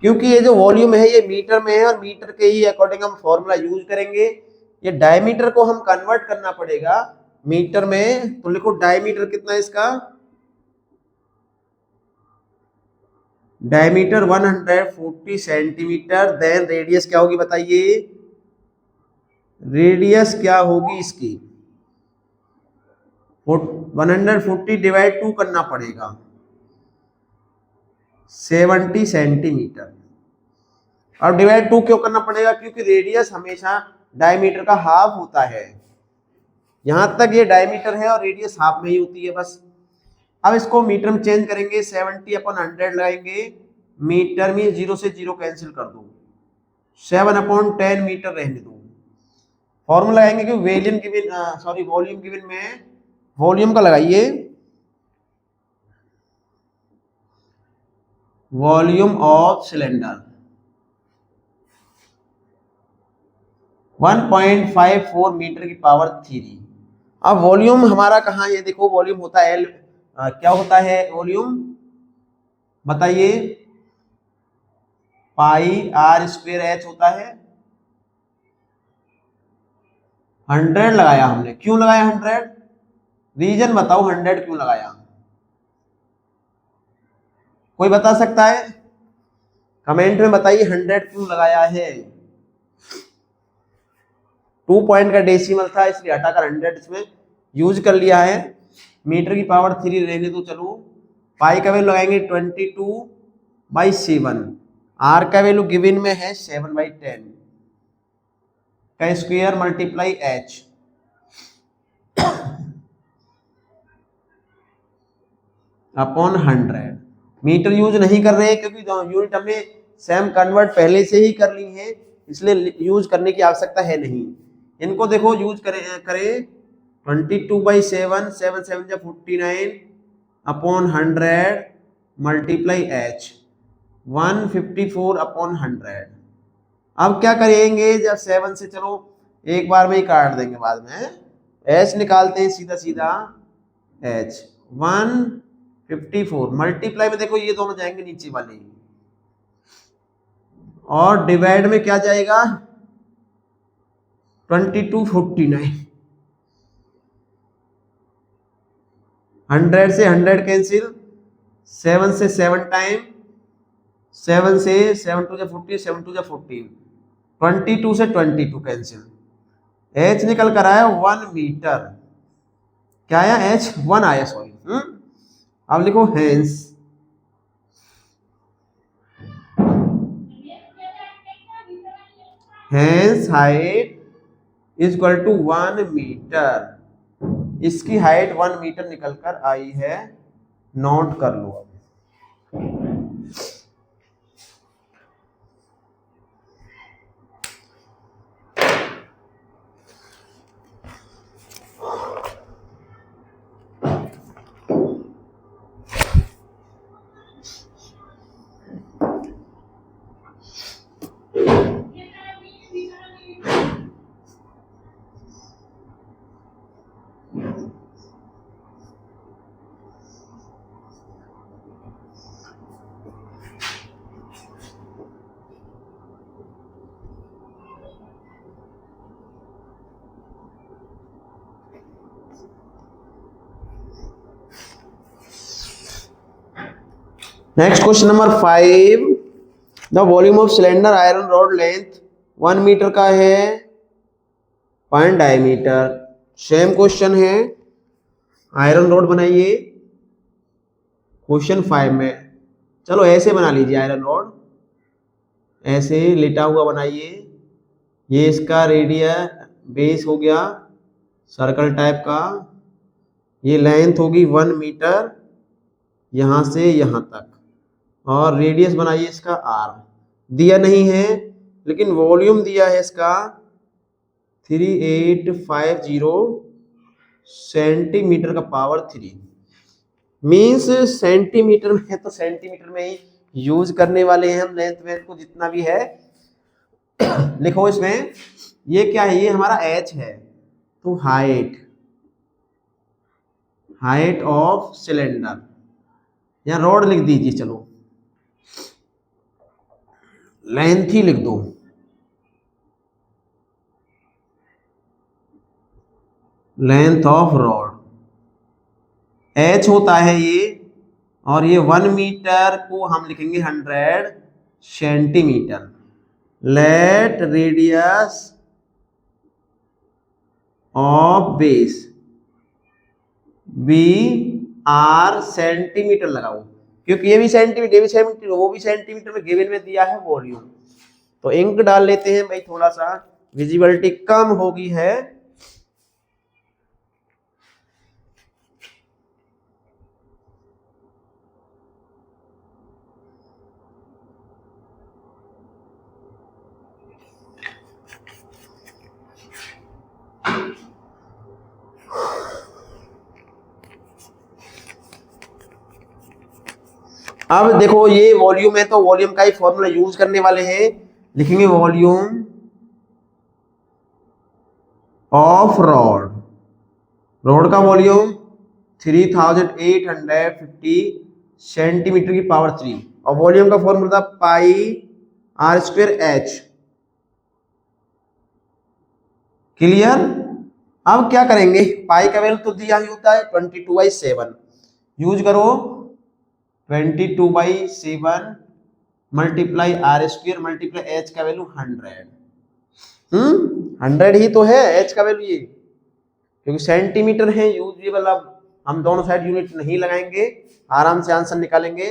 क्योंकि ये जो वॉल्यूम है ये मीटर में है और मीटर के ही अकॉर्डिंग हम फॉर्मूला यूज करेंगे। ये डायमीटर को हम कन्वर्ट करना पड़ेगा मीटर में, तो लिखो डायमीटर कितना है इसका, डायमीटर 140 सेंटीमीटर। देन रेडियस क्या होगी बताइए, रेडियस क्या होगी इसकी 140 डिवाइड 2 करना पड़ेगा, 70 सेंटीमीटर। अब डिवाइड 2 क्यों करना पड़ेगा? क्योंकि रेडियस हमेशा डायमीटर का हाफ होता है। यहां तक ये डायमीटर है और रेडियस हाफ में ही होती है बस। अब इसको मीटर में चेंज करेंगे, 70/100 लगाएंगे, मीटर में 0 से 0 कैंसिल कर दो, 7/10 मीटर रहने दो। फॉर्मूला लगाएंगे कि वॉल्यूम गिवन में वॉल्यूम का लगाइए, वॉल्यूम ऑफ सिलेंडर 1.54 मीटर की पावर 3। अब वॉल्यूम हमारा कहाँ है? देखो वॉल्यूम होता है क्या होता है वॉल्यूम बताइए? πr² होता है। 100 लगाया हमने, क्यों लगाया 100? रीजन बताओ 100 क्यों लगाया? कोई बता सकता है? कमेंट में बताइए 100 क्यों लगाया है। 2 पॉइंट का डेसिमल था इसलिए हटाकर 100 इसमें यूज कर लिया है। मीटर की पावर 3 रहने दो। चलो पाई का वैल्यू लगाएंगे 22/7। आर का वैल्यू गिवन में है 7/10 का square multiply h upon 100। Metre use नहीं कर रहे क्योंकि यूनिट हमने सेम कन्वर्ट पहले से ही कर ली है, इसलिए यूज करने की आवश्यकता है नहीं। इनको देखो यूज करें 22/7, 7 7 49 अपॉन 100 मल्टीप्लाई h 154/100। अब क्या करेंगे? जब 7 से चलो एक बार में ही काट देंगे, बाद में h निकालते हैं सीधा सीधा h 154 मल्टीप्लाई में देखो ये दोनों जाएंगे नीचे वाले, और डिवाइड में क्या जाएगा? 2249। 100 से 100 कैंसिल, 7 से 7 टाइम, 7 से 7 2 40, 7 2 14, 22 से 22 कैंसिल, h निकल कर आया 1 मीटर। क्या आया? h 1 आया, सॉरी। अब लिखो hence height is equal to 1 metre. इसकी हाइट 1 मीटर निकल कर आई है, नोट कर लो। Next question number 5। The volume of cylinder iron rod length 1 metre का है, फाइंड डायमीटर। सेम क्वेश्चन है, आयरन रॉड बनाइए क्वेश्चन 5 में। चलो ऐसे बना लीजिए, आयरन रॉड ऐसे लेटा हुआ बनाइए। ये इसका रेडियस बेस हो गया सर्कल टाइप का, ये लेंथ होगी 1 मीटर यहां से यहां तक, और रेडियस बनाइए इसका r। दिया नहीं है लेकिन वॉल्यूम दिया है इसका 3850 सेंटीमीटर का पावर 3। मीन्स सेंटीमीटर में है तो सेंटीमीटर में ही यूज करने वाले हैं हम लेंथ वेथ को जितना भी है। लिखो इसमें ये क्या है? ये हमारा h है, तो हाइट ऑफ सिलेंडर, या रॉड लिख दीजिए, चलो लेंथ ही लिख दो। लेंथ ऑफ रॉड h होता है ये, और ये 1 मीटर को हम लिखेंगे 100 centimetre. Let radius of base be r centimetre लगाओ, क्योंकि ये भी सेंटीमीटर वो भी सेंटीमीटर में गिवन में दिया है वॉल्यूम। तो इंक डाल लेते हैं भाई, थोड़ा सा विजिबिलिटी कम होगी है। अब देखो ये वॉल्यूम है, तो वॉल्यूम का ही फॉर्मूला यूज करने वाले हैं। लिखेंगे वॉल्यूम ऑफ रॉड, रॉड का वॉल्यूम 3850 सेंटीमीटर की पावर 3, और वॉल्यूम का फॉर्मूला था पाई आर स्क्वायर एच। क्लियर। अब क्या करेंगे, पाई का वैल्यू तो दिया ही होता है 22/7, यूज करो 22/7 multiply r square multiply h का वैल्यू 100। 100 ही तो है एच का वैल्यू, ये क्योंकि सेंटीमीटर है यूजेबल। अब हम दोनों साइड यूनिट नहीं लगाएंगे, आराम से आंसर निकालेंगे।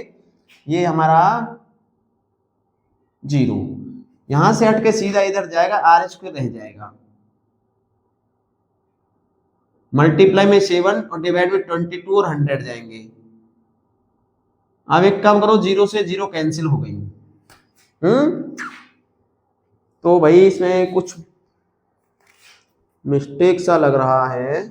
ये हमारा 0 यहां से हट के सीधा इधर जाएगा, आर स्क्वायर रह जाएगा, मल्टीप्लाई में 7 और डिवाइड में 22 और 100 जाएंगे। अब एक काम करो, 0 से 0 कैंसिल हो गई। तो भाई इसमें कुछ मिस्टेक सा लग रहा है।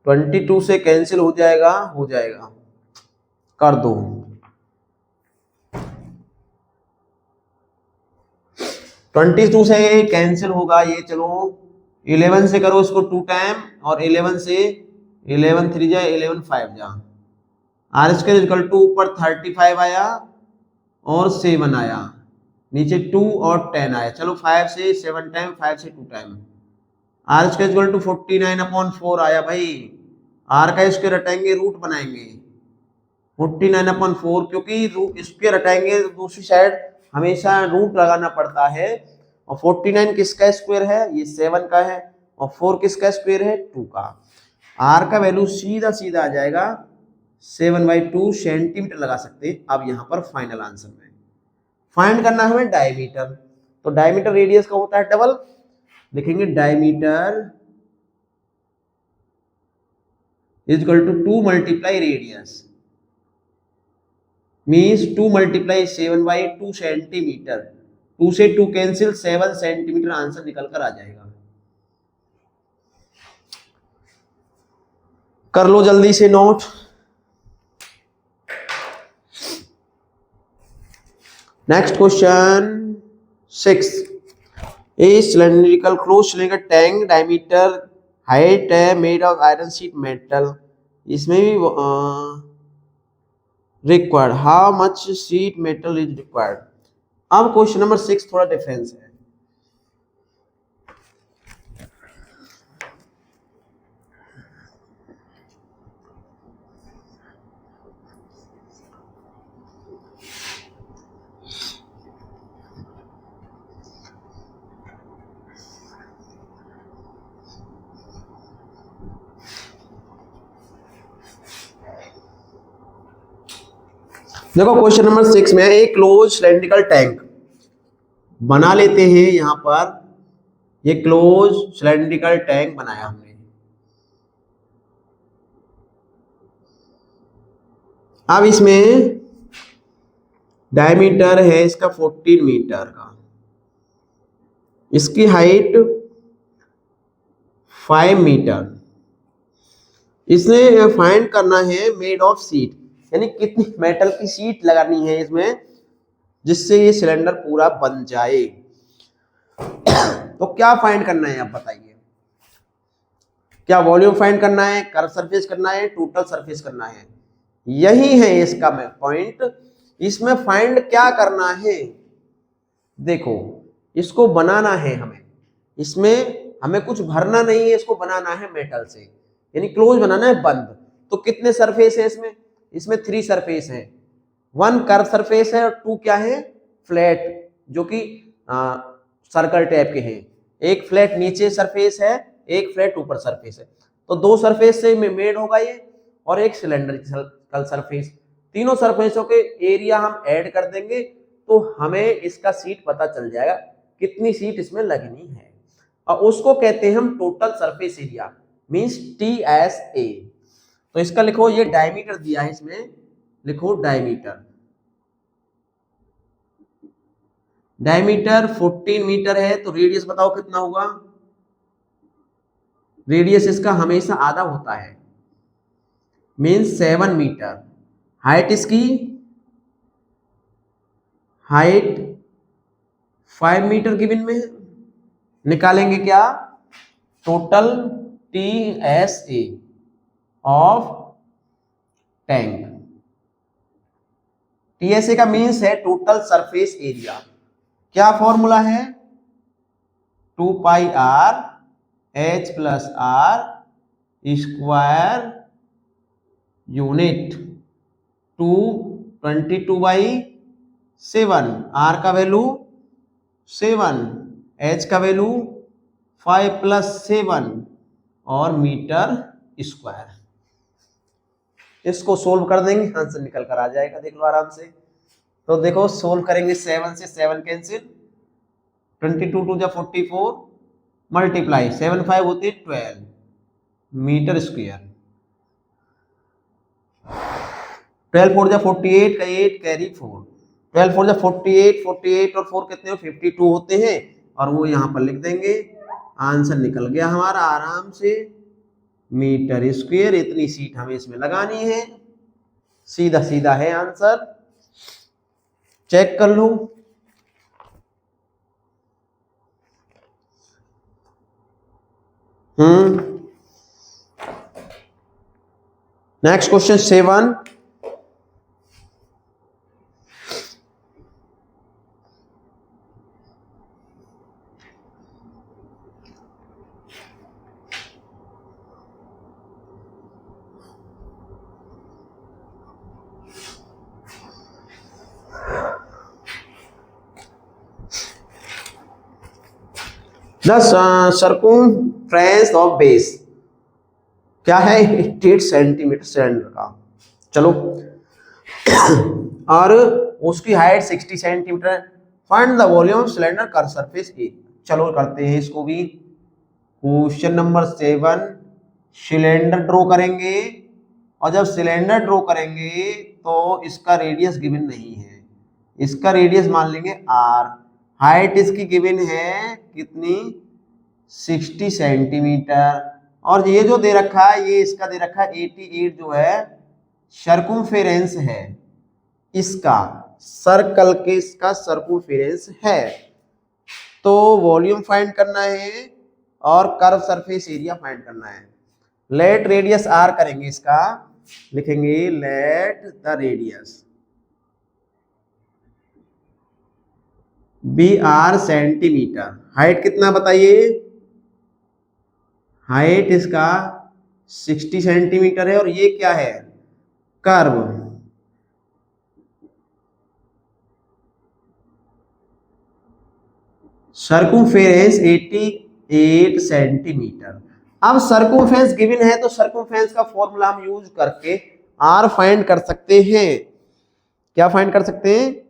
22 से कैंसिल हो जाएगा, कर दो। 22 से कैंसिल होगा ये, चलो 11 से करो इसको 2 टाइम, और 11 से 11 3 जा 11 5 जा, आर स्क्वायर इक्वल टू ऊपर 35 आया और 7 आया, नीचे 2 और 10 आया। चलो 5 से 7 टाइम, 5 से 2 time, r square equal to 49/4 आया भाई। आर का स्क्वायर हटाएंगे, रूट बनाएंगे 49/4, क्योंकि रूट स्क्वायर हटाएंगे तो दूसरी साइड हमेशा रूट लगाना पड़ता है। और 49 किसका स्क्वायर है, ये 7 का है, और 4 किसका स्क्वायर है, 2 का। आर का वैल्यू सीधा सीधा आ जाएगा 7/2 सेंटीमीटर लगा सकते हैं। अब यहाँ पर फाइनल आंसर में फाइंड करना है हमें डायमीटर, तो डायमीटर रेडियस का होता है डबल, लिखेंगे diameter is equal to 2 multiply radius, means 2 multiply 7/2 centimetre, 2 से 2 कैंसिल, 7 सेंटीमीटर आंसर निकल कर आ जाएगा। कर लो जल्दी से note. Next question 6, a cylindrical close cylinder tank diameter height है made of iron sheet metal, इसमें भी required how much sheet metal is required. अब क्वेश्चन नंबर 6 थोड़ा डिफरेंस है। देखो क्वेश्चन नंबर 6 में एक क्लोज सिलेंड्रिकल टैंक बना लेते हैं। यहां पर ये क्लोज सिलेंड्रिकल टैंक बनाया हमने। अब इसमें डायमीटर है इसका 14 मीटर का, इसकी हाइट 5 मीटर। इसने फाइंड करना है मेड ऑफ शीट, यानी कितनी मेटल की शीट लगानी है इसमें जिससे ये सिलेंडर पूरा बन जाए। तो क्या फाइंड करना है आप बताइए, क्या वॉल्यूम फाइंड करना है, कर्व सरफेस करना है, टोटल सरफेस करना है? यही है इसका पॉइंट। इसमें फाइंड क्या करना है, देखो इसको बनाना है हमें, इसमें हमें कुछ भरना नहीं है, इसको बनाना है मेटल से, यानी क्लोज बनाना है, बंद। तो कितने सरफेस है इसमें, इसमें 3 सरफेस है, 1 कर्व सरफेस है और 2 क्या है, फ्लैट, जो कि सर्कल टाइप के हैं। एक फ्लैट नीचे सरफेस है, एक फ्लैट ऊपर सरफेस है, तो दो सरफेस से मेड होगा ये, और एक सिलेंड्रिकल सरफेस। तीनों सरफेसों के एरिया हम ऐड कर देंगे तो हमें इसका सीट पता चल जाएगा कितनी सीट इसमें लगनी है, और उसको कहते हैं हम total surface area, means TSA। तो इसका लिखो, ये डायमीटर दिया है, इसमें लिखो डायमीटर। डायमीटर 14 मीटर है, तो रेडियस बताओ कितना होगा। रेडियस इसका हमेशा आधा होता है, मीन्स 7 मीटर। हाइट इसकी, हाइट 5 मीटर गिवन में है। निकालेंगे क्या, total TSA of tank. TSA का मीन्स है टोटल सरफेस एरिया। क्या फॉर्मूला है, 2 पाई r h plus r square unit 22/7। r का वैल्यू 7, h का वैल्यू 5 + 7 और मीटर स्क्वायर। इसको सोल्व कर देंगे, आंसर निकल कर आ जाएगा, देख लो आराम से। तो देखो सोल्व करेंगे, 7 से 7 कैंसिल, 22 2 जा 44, मल्टीप्लाई 7 5 होती है 12 मीटर स्क्वायर। 12 4 जा 48 का 8 कैरी 4, 12 4 जा 48, 48 और 4 कितने हो 52 होते हैं, और वो यहाँ पर लिख देंगे। आंसर निकल गया हमारा आराम से, मीटर स्क्वायर। इतनी सीट हमें इसमें लगानी है, सीधा सीधा है आंसर, चेक कर लो। Next question 7। The circumference of base क्या है, 88 सेंटीमीटर सिलेंडर का। चलो और उसकी height 60 centimetre. Find the volume of cylinder curved surface A. चलो करते हैं इसको भी। क्वेश्चन नंबर 7, सिलेंडर ड्रॉ करेंगे, और जब सिलेंडर ड्रॉ करेंगे तो इसका रेडियस गिवन नहीं है, इसका रेडियस मान लेंगे r। हाइट इसकी गिवन है कितनी, 60 सेंटीमीटर, और ये जो दे रखा है, ये इसका दे रखा है 88 जो है सर्कुम्फेरेंस है इसका, सर्कल के इसका सर्कुम्फेरेंस है। तो वॉल्यूम फाइंड करना है और कर्व सरफेस एरिया फाइंड करना है। लेट रेडियस r करेंगे, इसका लिखेंगे let the radius be r centimetre. Height कितना बताइए, हाइट इसका 60 सेंटीमीटर है, और ये क्या है, कर्व। सर्कुम्फेरेंस 88 सेंटीमीटर। अब सर्कुम्फेरेंस गिवन है, तो सर्कुम्फेरेंस का फॉर्मूला हम यूज करके r फाइंड कर सकते हैं। क्या फाइंड कर सकते हैं,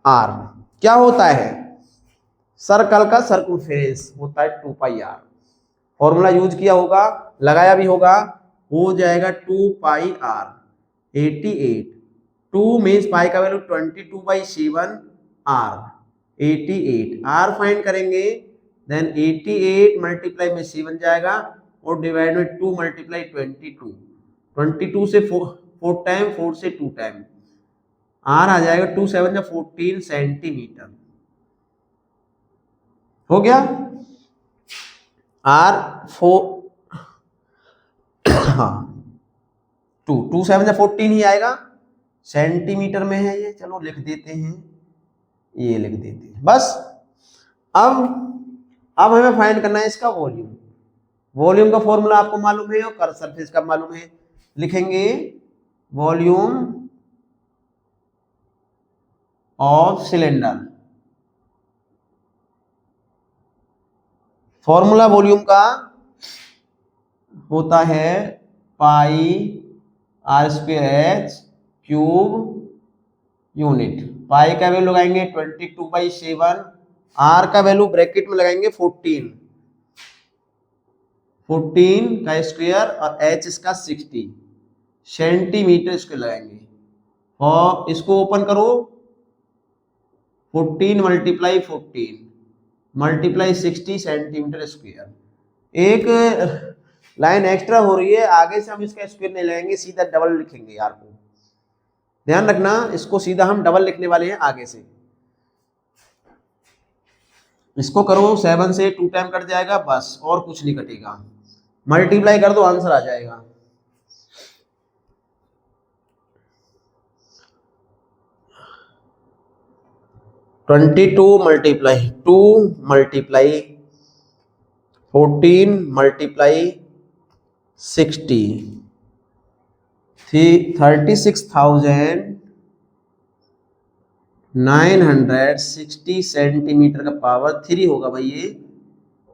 r क्या होता है, सर्कल का सर्कुम्फेरेंस होता है 2 पाई r। फॉर्मूला यूज किया होगा, लगाया भी होगा, हो जाएगा 2 पाई r 88। 2 मीन्स पाई का वैल्यू 22/7 r 88। r फाइंड करेंगे, देन 88 मल्टीप्लाई में 7 जाएगा, और डिवाइड में 2 मल्टीप्लाई 22, 22 से 4 टाइम, 4 से 2 टाइम, r आ जाएगा 2 7 14 सेंटीमीटर। हो गया, r 4 हाँ 2 7 14 ही आएगा, सेंटीमीटर में है ये। चलो लिख देते हैं, ये लिख देते हैं बस। अब हमें फाइंड करना है इसका वॉल्यूम। वॉल्यूम का फॉर्मूला आपको मालूम है और कर्व सरफेस का मालूम है। लिखेंगे volume of cylinder formula volume का होता है pi are square h cube unit. Pi का वैल्यू लगाएंगे 22/7, आर का वैल्यू ब्रैकेट में लगाएंगे 14 का स्क्वायर और एच इसका 60 सेंटीमीटर स्क्वायर लगाएंगे। और इसको ओपन करो, 14 × 14 × 60 सेंटीमीटर स्क्वायर। एक लाइन एक्स्ट्रा हो रही है, आगे से हम इसका स्क्वायर नहीं लगाएंगे, सीधा डबल लिखेंगे यार को, ध्यान रखना, इसको सीधा हम डबल लिखने वाले हैं आगे से। इसको करो 7 से 2 टाइम कट जाएगा बस, और कुछ नहीं कटेगा। मल्टीप्लाई कर दो, आंसर आ जाएगा। टू × 2 × 14 × 60 36,960 सेंटीमीटर का पावर 3 होगा भाई, ये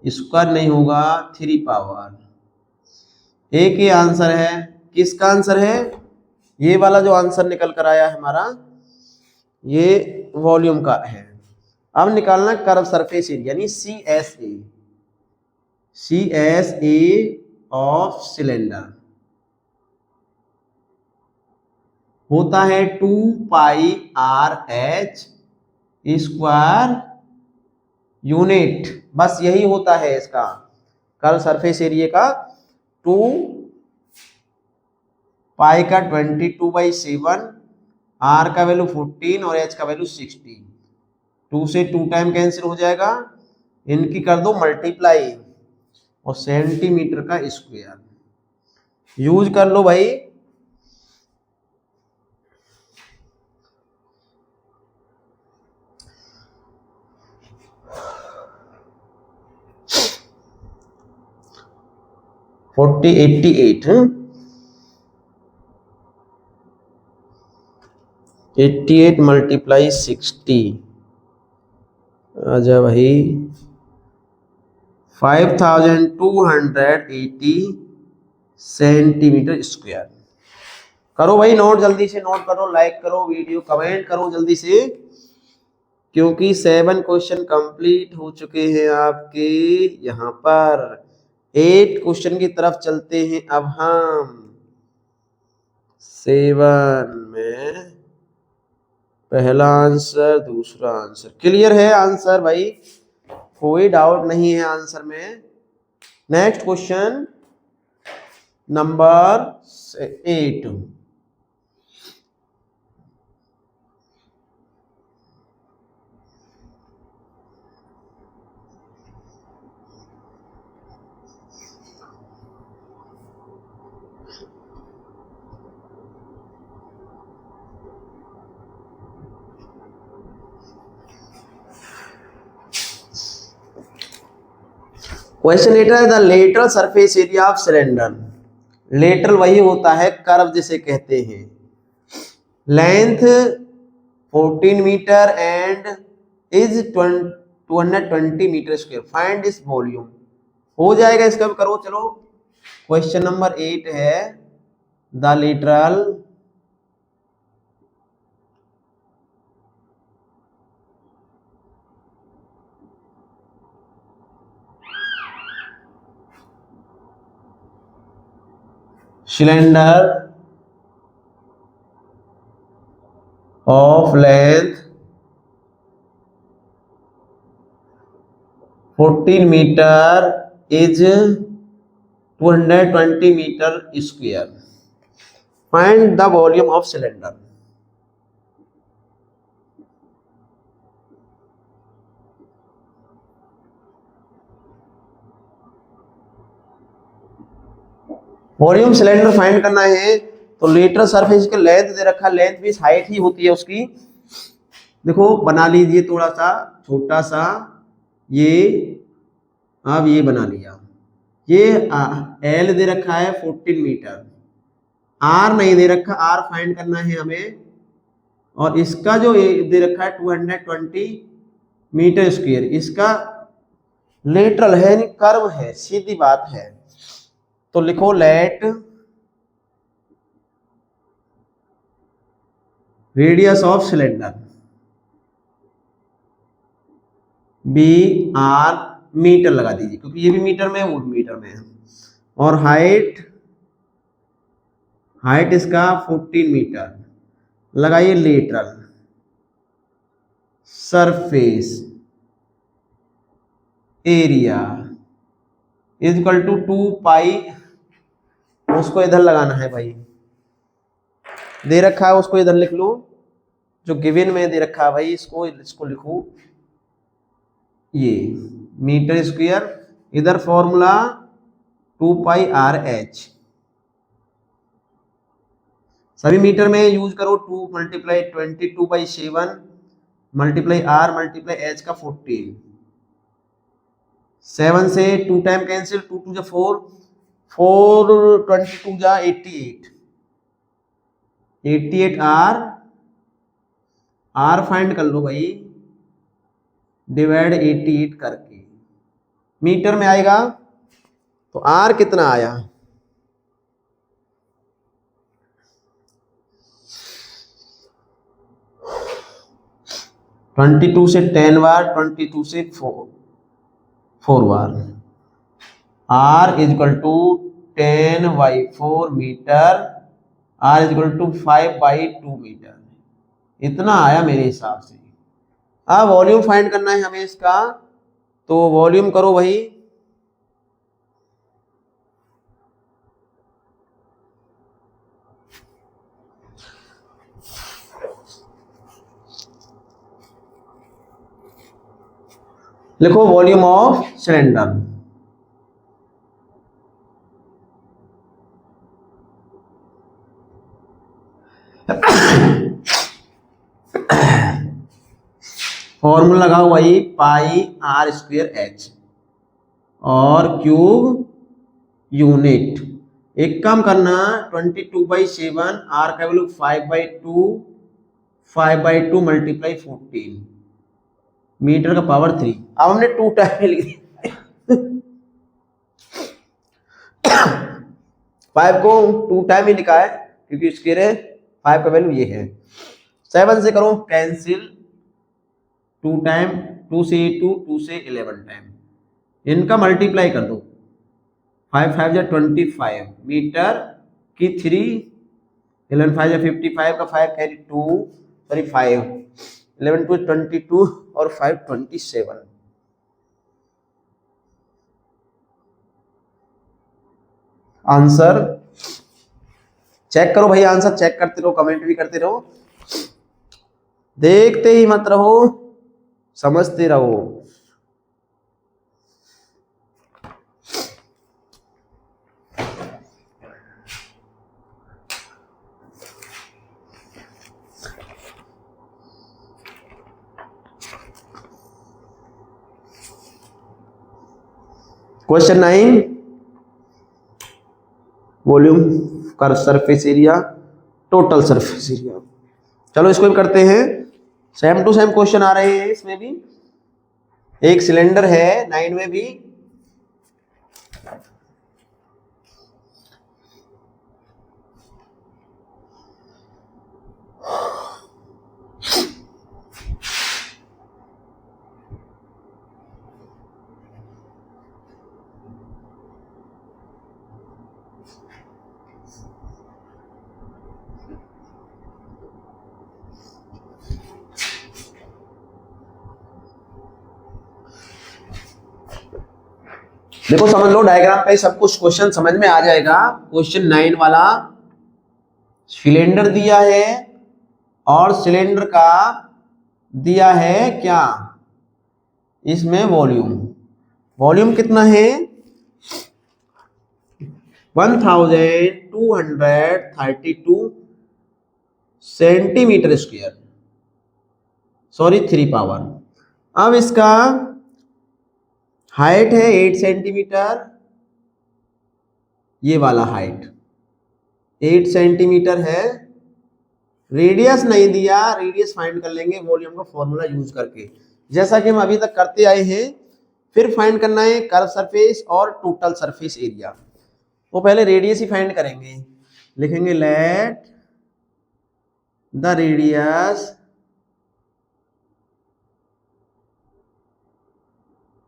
स्क्वायर नहीं होगा, 3 पावर। एक ये आंसर है। किसका आंसर है? ये वाला जो आंसर निकल कर आया है हमारा, ये वॉल्यूम का है। अब निकालना कर्व सरफेस एरिया यानी CSA ऑफ सिलेंडर होता है 2πRh स्क्वायर यूनिट। बस यही होता है इसका कर्व सरफेस एरिया का। 2 पाई का 22/7, आर का वैल्यू 14 और एच का वैल्यू 60। 2 से 2 टाइम कैंसिल हो जाएगा, इनकी कर दो मल्टीप्लाई और सेंटीमीटर का स्क्वायर यूज कर लो भाई। फोर्टी 88 88 × 60 आजा भाई 5280 सेंटीमीटर स्क्वायर। करो भाई नोट, जल्दी से नोट करो, लाइक करो वीडियो, कमेंट करो जल्दी से, क्योंकि 7 क्वेश्चन कंप्लीट हो चुके हैं आपके। यहाँ पर 8 क्वेश्चन की तरफ चलते हैं अब हम। 7 में पहला आंसर, दूसरा आंसर क्लियर है। आंसर भाई कोई डाउट नहीं है आंसर में। Next question number 8। क्वेश्चन 8 है the lateral surface area of cylinder. Lateral वही होता है कर्व जिसे कहते हैं। Length 14 metre and is 220 metre square. Find this volume. हो जाएगा, इसका भी करो। चलो क्वेश्चन नंबर 8 है the lateral cylinder of length 14 meter is 220 meter square. Find the volume of cylinder. Volume cylinder find करना है तो लेटरल सरफेस के लेंथ दे रखा, लेंथ भी हाइट ही होती है उसकी। देखो बना लीजिए थोड़ा सा छोटा सा, ये अब ये बना लिया। ये एल दे रखा है 14 मीटर, आर नहीं दे रखा, आर फाइंड करना है हमें। और इसका जो दे रखा है 220 मीटर स्क्वायर, इसका लेटरल है नहीं, कर्व है, सीधी बात है। तो लिखो let radius of cylinder be r, metre लगा दीजिए क्योंकि ये भी मीटर में है वो भी मीटर में है। और हाइट इसका 14 मीटर लगाइए। Lateral surface area is equal to 2 pi, उसको इधर लगाना है भाई, दे रखा है उसको इधर लिख लो, जो गिवन में दे रखा है भाई, इसको लिखो ये मीटर स्क्वायर, इधर फॉर्मूला 2 पाई आर एच, सभी मीटर में यूज करो। 2 multiply 22/7 multiply r multiply h का 14, 7 से 2 टाइम कैंसिल, 2 2 जा 4, 4 22 जा 88 आर फाइंड कर लो भाई, डिवाइड 88 करके मीटर में आएगा। तो आर कितना आया, ट्वेंटी 22 से 10 बार, 22 से 4 बार, r is equal to 10/4 metre, r is equal to 5/2 metre, इतना आया मेरे हिसाब से। अब वॉल्यूम फाइंड करना है हमें इसका, तो वॉल्यूम करो भाई, लिखो वॉल्यूम ऑफ सिलेंडर, फॉर्मूला लगाओ भाई, पाई आर स्क्वायर एच और क्यूब यूनिट। एक काम करना, 22/7 आर का वैल्यू 5/2 मल्टीप्लाई 14 मीटर का पावर 3। अब हमने 2 टाइम लिख दिया 5 को 2 टाइम ही लिखा है क्योंकि स्क्वायर है, 5 का वैल्यू ये है। 7 से करो कैंसिल, 2 टाइम, 2 से 2, 2 से 11 टाइम, इनका मल्टीप्लाई कर दो, 5 5 जा 25 मीटर की 3, 11 5 जा 55 का 5 कैरी 2 सॉरी 5, 11 2 22 और 5 27। आंसर चेक करो भाई, आंसर चेक करते रहो, कमेंट भी करते रहो, देखते ही मत रहो, समझते रहो। क्वेश्चन 9, वॉल्यूम का surface area, total surface area. चलो इसको भी करते हैं, सेम टू सेम क्वेश्चन आ रहे हैं इसमें भी, एक सिलेंडर है 9 में भी, देखो समझ लो डायग्राम पे सब कुछ क्वेश्चन समझ में आ जाएगा। क्वेश्चन 9 वाला, सिलेंडर दिया है और सिलेंडर का दिया है क्या, इसमें वॉल्यूम कितना है 1232 सेंटीमीटर स्क्वायर, सॉरी 3 पावर। अब इसका हाइट है 8 सेंटीमीटर, ये वाला हाइट 8 सेंटीमीटर है, रेडियस नहीं दिया, रेडियस फाइंड कर लेंगे वॉल्यूम का फॉर्मूला यूज करके, जैसा कि हम अभी तक करते आए हैं फिर फाइंड करना है कर्व सरफेस और टोटल सरफेस एरिया। वो पहले रेडियस ही फाइंड करेंगे, लिखेंगे let the radius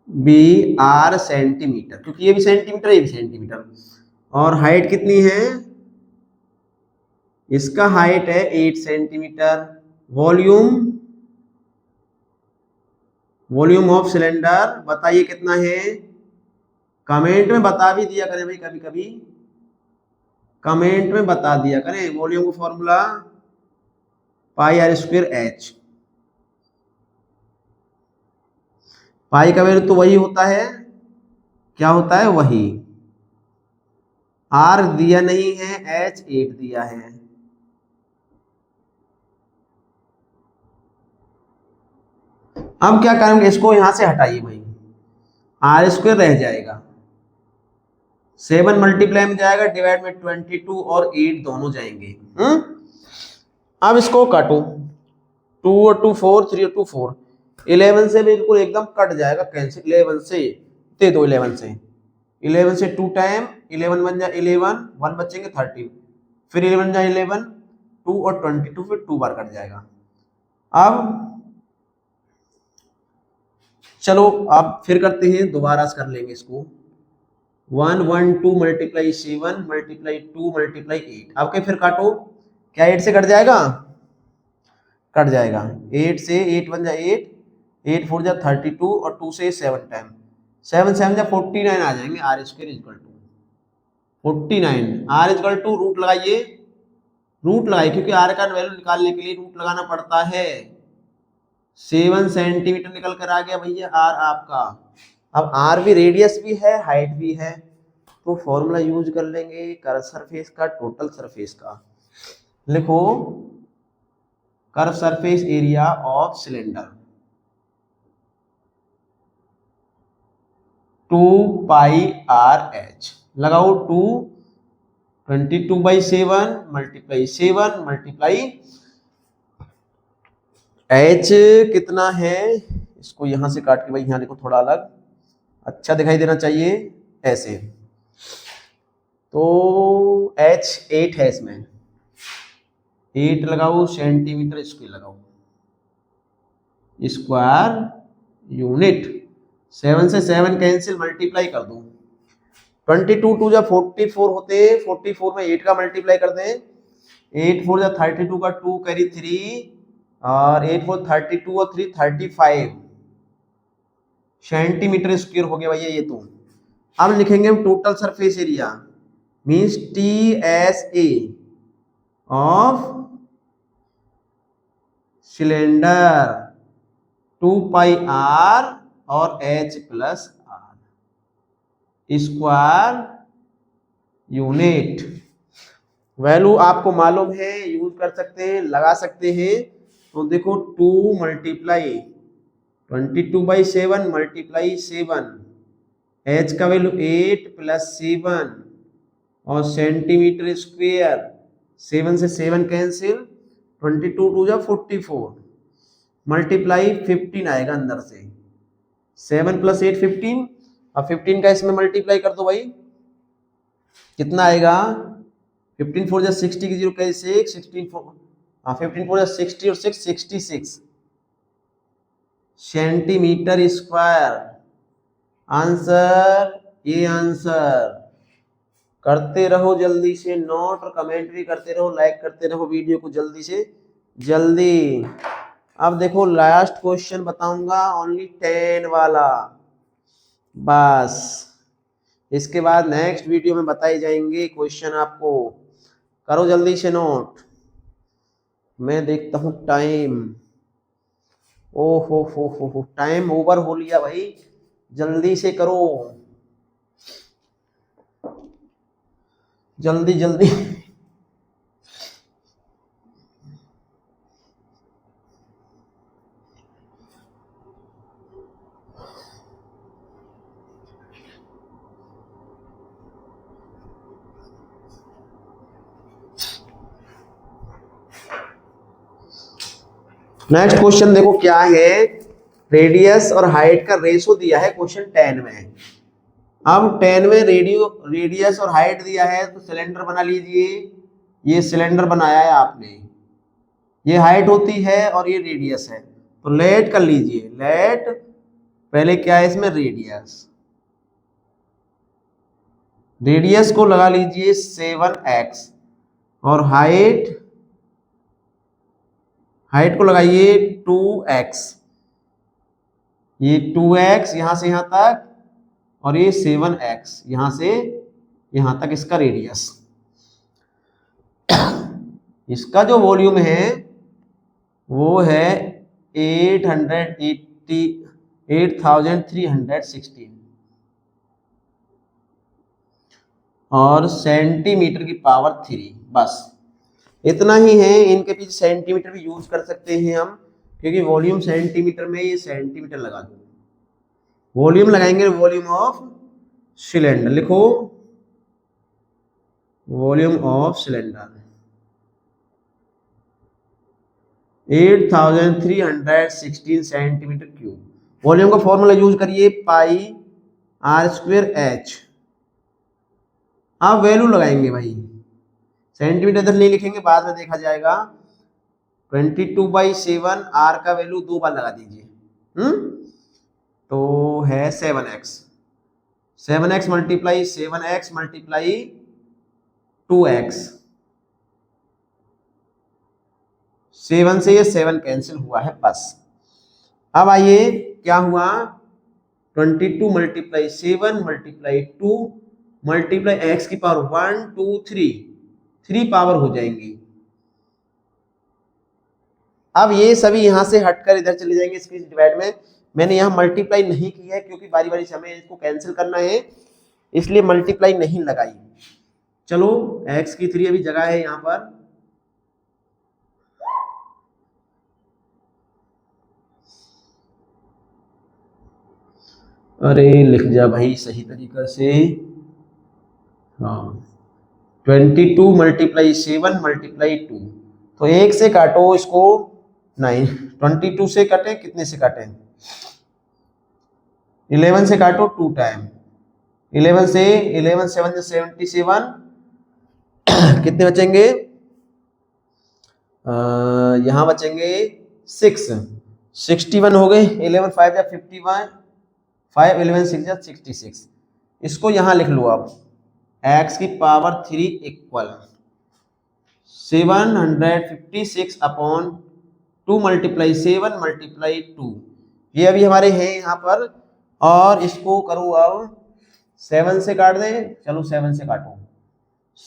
be r centimetre, क्योंकि ये भी सेंटीमीटर ये भी सेंटीमीटर, और हाइट कितनी है, इसका हाइट है 8 सेंटीमीटर। वॉल्यूम ऑफ सिलेंडर बताइए कितना है, कमेंट में बता भी दिया करें भाई, कभी कभी कमेंट में बता दिया करें। वॉल्यूम का formula pi are square H, pi का वैल्यू तो वही होता है, क्या होता है वही, आर दिया नहीं है, एच 8 दिया है। अब क्या करेंगे, इसको यहां से हटाइए भाई, आर स्क्वायर रह जाएगा, 7 मल्टीप्लाई में जाएगा, डिवाइड में 22 और 8 दोनों जाएंगे। अब इसको काटो, 2 और 2 4, 3 और 2 4, 11 से बिल्कुल एकदम कट जाएगा, कैंसिल, 11 से दे दो, 11 से 2 टाइम 11 बन जाए 11, 1 बचेंगे 13, फिर 11 जाए 11, 2 और 22, फिर 2 बार कट जाएगा। अब चलो अब फिर करते हैं, दोबारा कर लेंगे इसको, 1 1 2 मल्टीप्लाई 7 मल्टीप्लाई 2 मल्टीप्लाई 8। अब क्या फिर काटो, क्या 8 से कट जाएगा, कट जाएगा, 8 से 8 बन जाए 8, 8 4 जा 32 और 2 से 7 टाइम, 7 7 जा 49 आ जाएंगे। R square equal to 49, r equal to root लगाइए, रूट लगाइए क्योंकि आर का वैल्यू निकालने के लिए रूट लगाना पड़ता है। 7 सेंटीमीटर निकल कर आ गया भैया आर आपका। अब आर भी रेडियस भी है, हाइट भी है, तो फॉर्मूला यूज कर लेंगे कर्व सरफेस का, टोटल सरफेस का। लिखो curve surface area of cylinder 2 pi r H, लगाओ 2, 22/7 मल्टीप्लाई 7 मल्टीप्लाई एच कितना है, इसको यहां से काट के भाई यहां देखो थोड़ा अलग अच्छा दिखाई देना चाहिए, ऐसे, तो एच 8 है, इसमें 8 लगाओ, सेंटीमीटर स्क्वायर लगाओ, स्क्वायर यूनिट, 7 से 7 कैंसिल, मल्टीप्लाई कर दो, 22 2 जा 44 होते, 44 में 8 का मल्टीप्लाई कर दें, 8 4 जा 32 का 2 कैरी 3, और 8 4 32 और 3 35 सेंटीमीटर स्क्वायर हो गया भैया ये तो। अब लिखेंगे हम total surface area, means TSA of cylinder 2 pi r और H plus r square unit. Value आपको मालूम है, यूज कर सकते हैं, लगा सकते हैं, तो देखो 2 मल्टीप्लाई 22/7 मल्टीप्लाई 7, H का वैल्यू 8 प्लस 7 और सेंटीमीटर स्क्वायर, 7 से 7 कैंसिल, 22 2 जा 44 मल्टीप्लाई 15 आएगा अंदर से, 7 प्लस 8 15, अब 15 का इसमें मल्टीप्लाई कर दो भाई, कितना आएगा, 15 4 जा 60 की 0 कैसे 16 4, 15 4 जा 60 और 6 66 सेंटीमीटर स्क्वायर। आंसर, ये आंसर, करते रहो जल्दी से नोट और कमेंट भी करते रहो, लाइक करते रहो वीडियो को जल्दी से जल्दी। अब देखो लास्ट क्वेश्चन बताऊंगा, ओनली 10 वाला, बस इसके बाद नेक्स्ट वीडियो में बताए जाएंगे क्वेश्चन आपको, करो जल्दी से नोट। मैं देखता हूं टाइम, ओ हो टाइम ओवर हो लिया भाई, जल्दी से करो, जल्दी जल्दी। नेक्स्ट क्वेश्चन देखो क्या है, रेडियस और हाइट का रेशो दिया है क्वेश्चन 10 में। अब 10 में रेडियस और हाइट दिया है तो सिलेंडर बना लीजिए। ये सिलेंडर बनाया है आपने, ये हाइट होती है और ये रेडियस है, तो लेट कर लीजिए। लेट पहले क्या है इसमें, रेडियस। रेडियस को लगा लीजिए 7x और हाइट को लगाइए 2x। ये 2x यहां से यहां तक और ये 7x यहां से यहां तक इसका रेडियस। इसका जो वॉल्यूम है वो है 88316 और सेंटीमीटर की पावर 3। बस इतना ही है। इनके पीछे सेंटीमीटर भी यूज कर सकते हैं हम, क्योंकि वॉल्यूम सेंटीमीटर में, ये सेंटीमीटर लगा दो। वॉल्यूम लगाएंगे वॉल्यूम ऑफ सिलेंडर, लिखो volume of cylinder 8316 centimetre cube. Volume का फॉर्मूला यूज करिए πr²h। आप वैल्यू लगाएंगे भाई, सेंटीमीटर इधर नहीं लिखेंगे, बाद में देखा जाएगा। 22/7 r का वैल्यू 2 बार लगा दीजिए। तो है 7x। 7x multiply 7x multiply 2x। 7 से ये 7 कैंसिल हुआ है बस। अब आइए क्या हुआ, 22 मल्टीप्लाई 7 मल्टीप्लाई 2 मल्टीप्लाई x की पावर 1 2 3 पावर हो जाएंगी। अब ये सभी यहां से हटकर इधर चले जाएंगे इसकी डिवाइड में। मैंने यहाँ मल्टीप्लाई नहीं की है क्योंकि बारी बारी से हमें इसको कैंसिल करना है, इसलिए मल्टीप्लाई नहीं लगाई। चलो x की 3 अभी जगह है यहाँ पर। अरे लिख जा भाई सही तरीका से। हाँ 22 मल्टीप्लाई 7 मल्टीप्लाई 2, तो 1 से काटो इसको 9, 22 से काटे, कितने से काटे 11 से काटो 2 टाइम, 11 से 11 7 77 कितने बचेंगे, यहाँ बचेंगे 61 हो गए। 11 5 या 51, 5 11 6 या 66। इसको यहाँ लिख लो अब, x की power 3 equal 756 upon 2 multiply 7 multiply 2। ये अभी हमारे हैं यहाँ पर, और इसको करो अब 7 से काट दें। चलो 7 से काटो,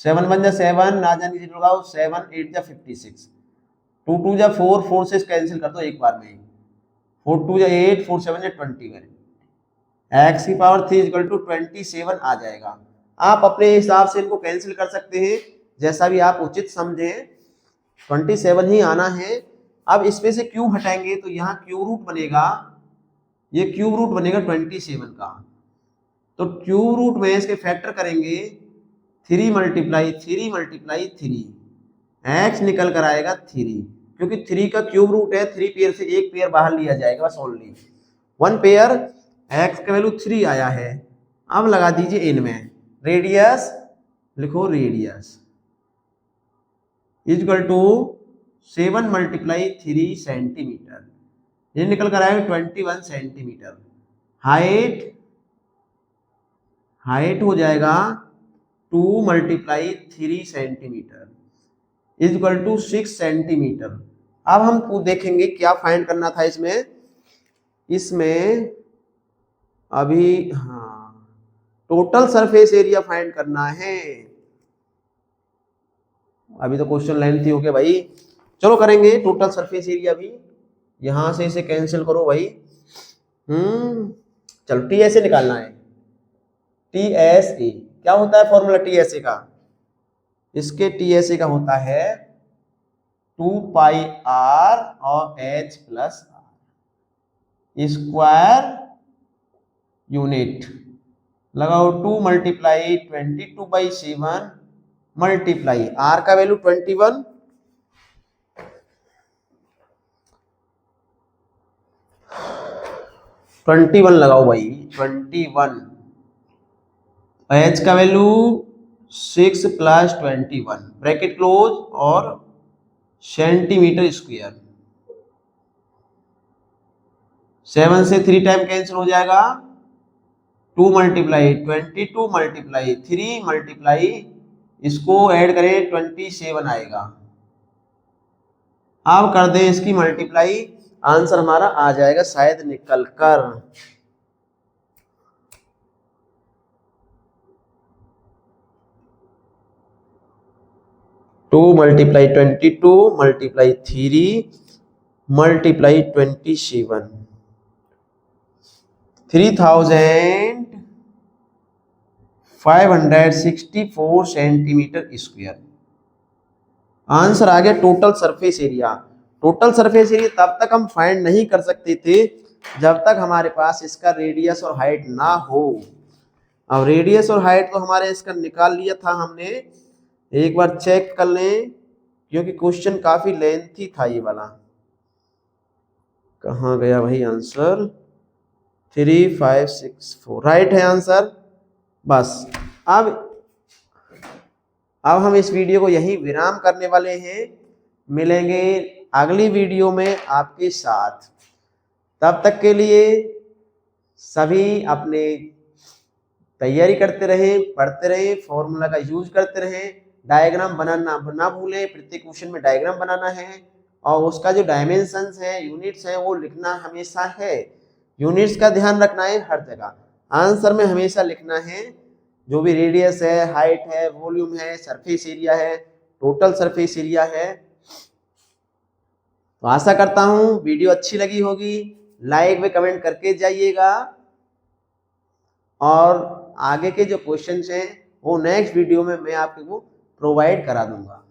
7 1 जा 7, ना जाने से लगाओ 7 8 जा 56, 2 2 जा 4, 4 से कैंसिल कर दो एक बार में, 4 2 जा 8, 4 7 जा 21। x की पावर 3 इक्वल टू 27 आ जाएगा। आप अपने हिसाब से इनको कैंसिल कर सकते हैं, जैसा भी आप उचित समझें। 27 ही आना है। अब इसमें से क्यूब हटाएंगे तो यहाँ क्यूब रूट बनेगा, ये क्यूब रूट बनेगा 27 का। तो क्यूब रूट में इसके फैक्टर करेंगे 3 मल्टीप्लाई 3 मल्टीप्लाई 3, x निकल कर आएगा 3, क्योंकि 3 का क्यूब रूट है। 3 पेयर से एक पेयर बाहर लिया जाएगा बस, ओनली 1 पेयर। x का वैल्यू 3 आया है। अब लगा दीजिए इनमें रेडियस, लिखो radius equal to 7 multiply 3 centimetre, ये निकल कर आएगा 21 सेंटीमीटर। हाइट हो जाएगा 2 multiply 3 centimetre equal to 6 centimetre. अब हम देखेंगे क्या फाइंड करना था इसमें अभी, हाँ टोटल सरफेस एरिया फाइंड करना है। अभी तो क्वेश्चन लेंथी हो गया भाई, चलो करेंगे टोटल सरफेस एरिया भी। यहां से इसे कैंसिल करो भाई। चलो टी एस ए निकालना है। टी एस ए क्या होता है फॉर्मूला टी एस ए का, इसके टी एस ए का होता है 2 पाई आर और h plus r square unit. लगाओ 2 मल्टीप्लाई 22/7 मल्टीप्लाई आर का वैल्यू 21, 21 लगाओ भाई, 21। h का वैल्यू 6 + 21 ब्रैकेट क्लोज और सेंटीमीटर स्क्वायर। 7 से 3 टाइम कैंसिल हो जाएगा, 2 × 22 × 3 इसको ऐड करें 27 आएगा। अब कर दें इसकी मल्टीप्लाई, आंसर हमारा आ जाएगा शायद निकल कर। Two multiply 22 multiply 3 multiply 27, 3564 centimetre square. Answer आ गया total surface area. Total surface area तब तक हम फाइंड नहीं कर सकते थे जब तक हमारे पास इसका रेडियस और हाइट ना हो। अब रेडियस और हाइट तो हमारे इसका निकाल लिया था हमने, एक बार चेक कर लें क्योंकि क्वेश्चन काफी लेंथी था ये वाला। कहाँ गया भाई आंसर, 3564 राइट है आंसर। बस अब हम इस वीडियो को यहीं विराम करने वाले हैं। मिलेंगे अगली वीडियो में आपके साथ। तब तक के लिए सभी अपने तैयारी करते रहें, पढ़ते रहें, फॉर्मूला का यूज करते रहें, डायग्राम बनाना ना भूलें। प्रत्येक क्वेश्चन में डायग्राम बनाना है और उसका जो डायमेंशंस है, यूनिट्स है, वो लिखना हमेशा है। यूनिट्स का ध्यान रखना है हर जगह। आंसर में हमेशा लिखना है जो भी रेडियस है, हाइट है, वॉल्यूम है, सरफेस एरिया है, टोटल सरफेस एरिया है। तो आशा करता हूं वीडियो अच्छी लगी होगी। लाइक व कमेंट करके जाइएगा और आगे के जो क्वेश्चंस हैं वो नेक्स्ट वीडियो में मैं आपको प्रोवाइड करा दूंगा।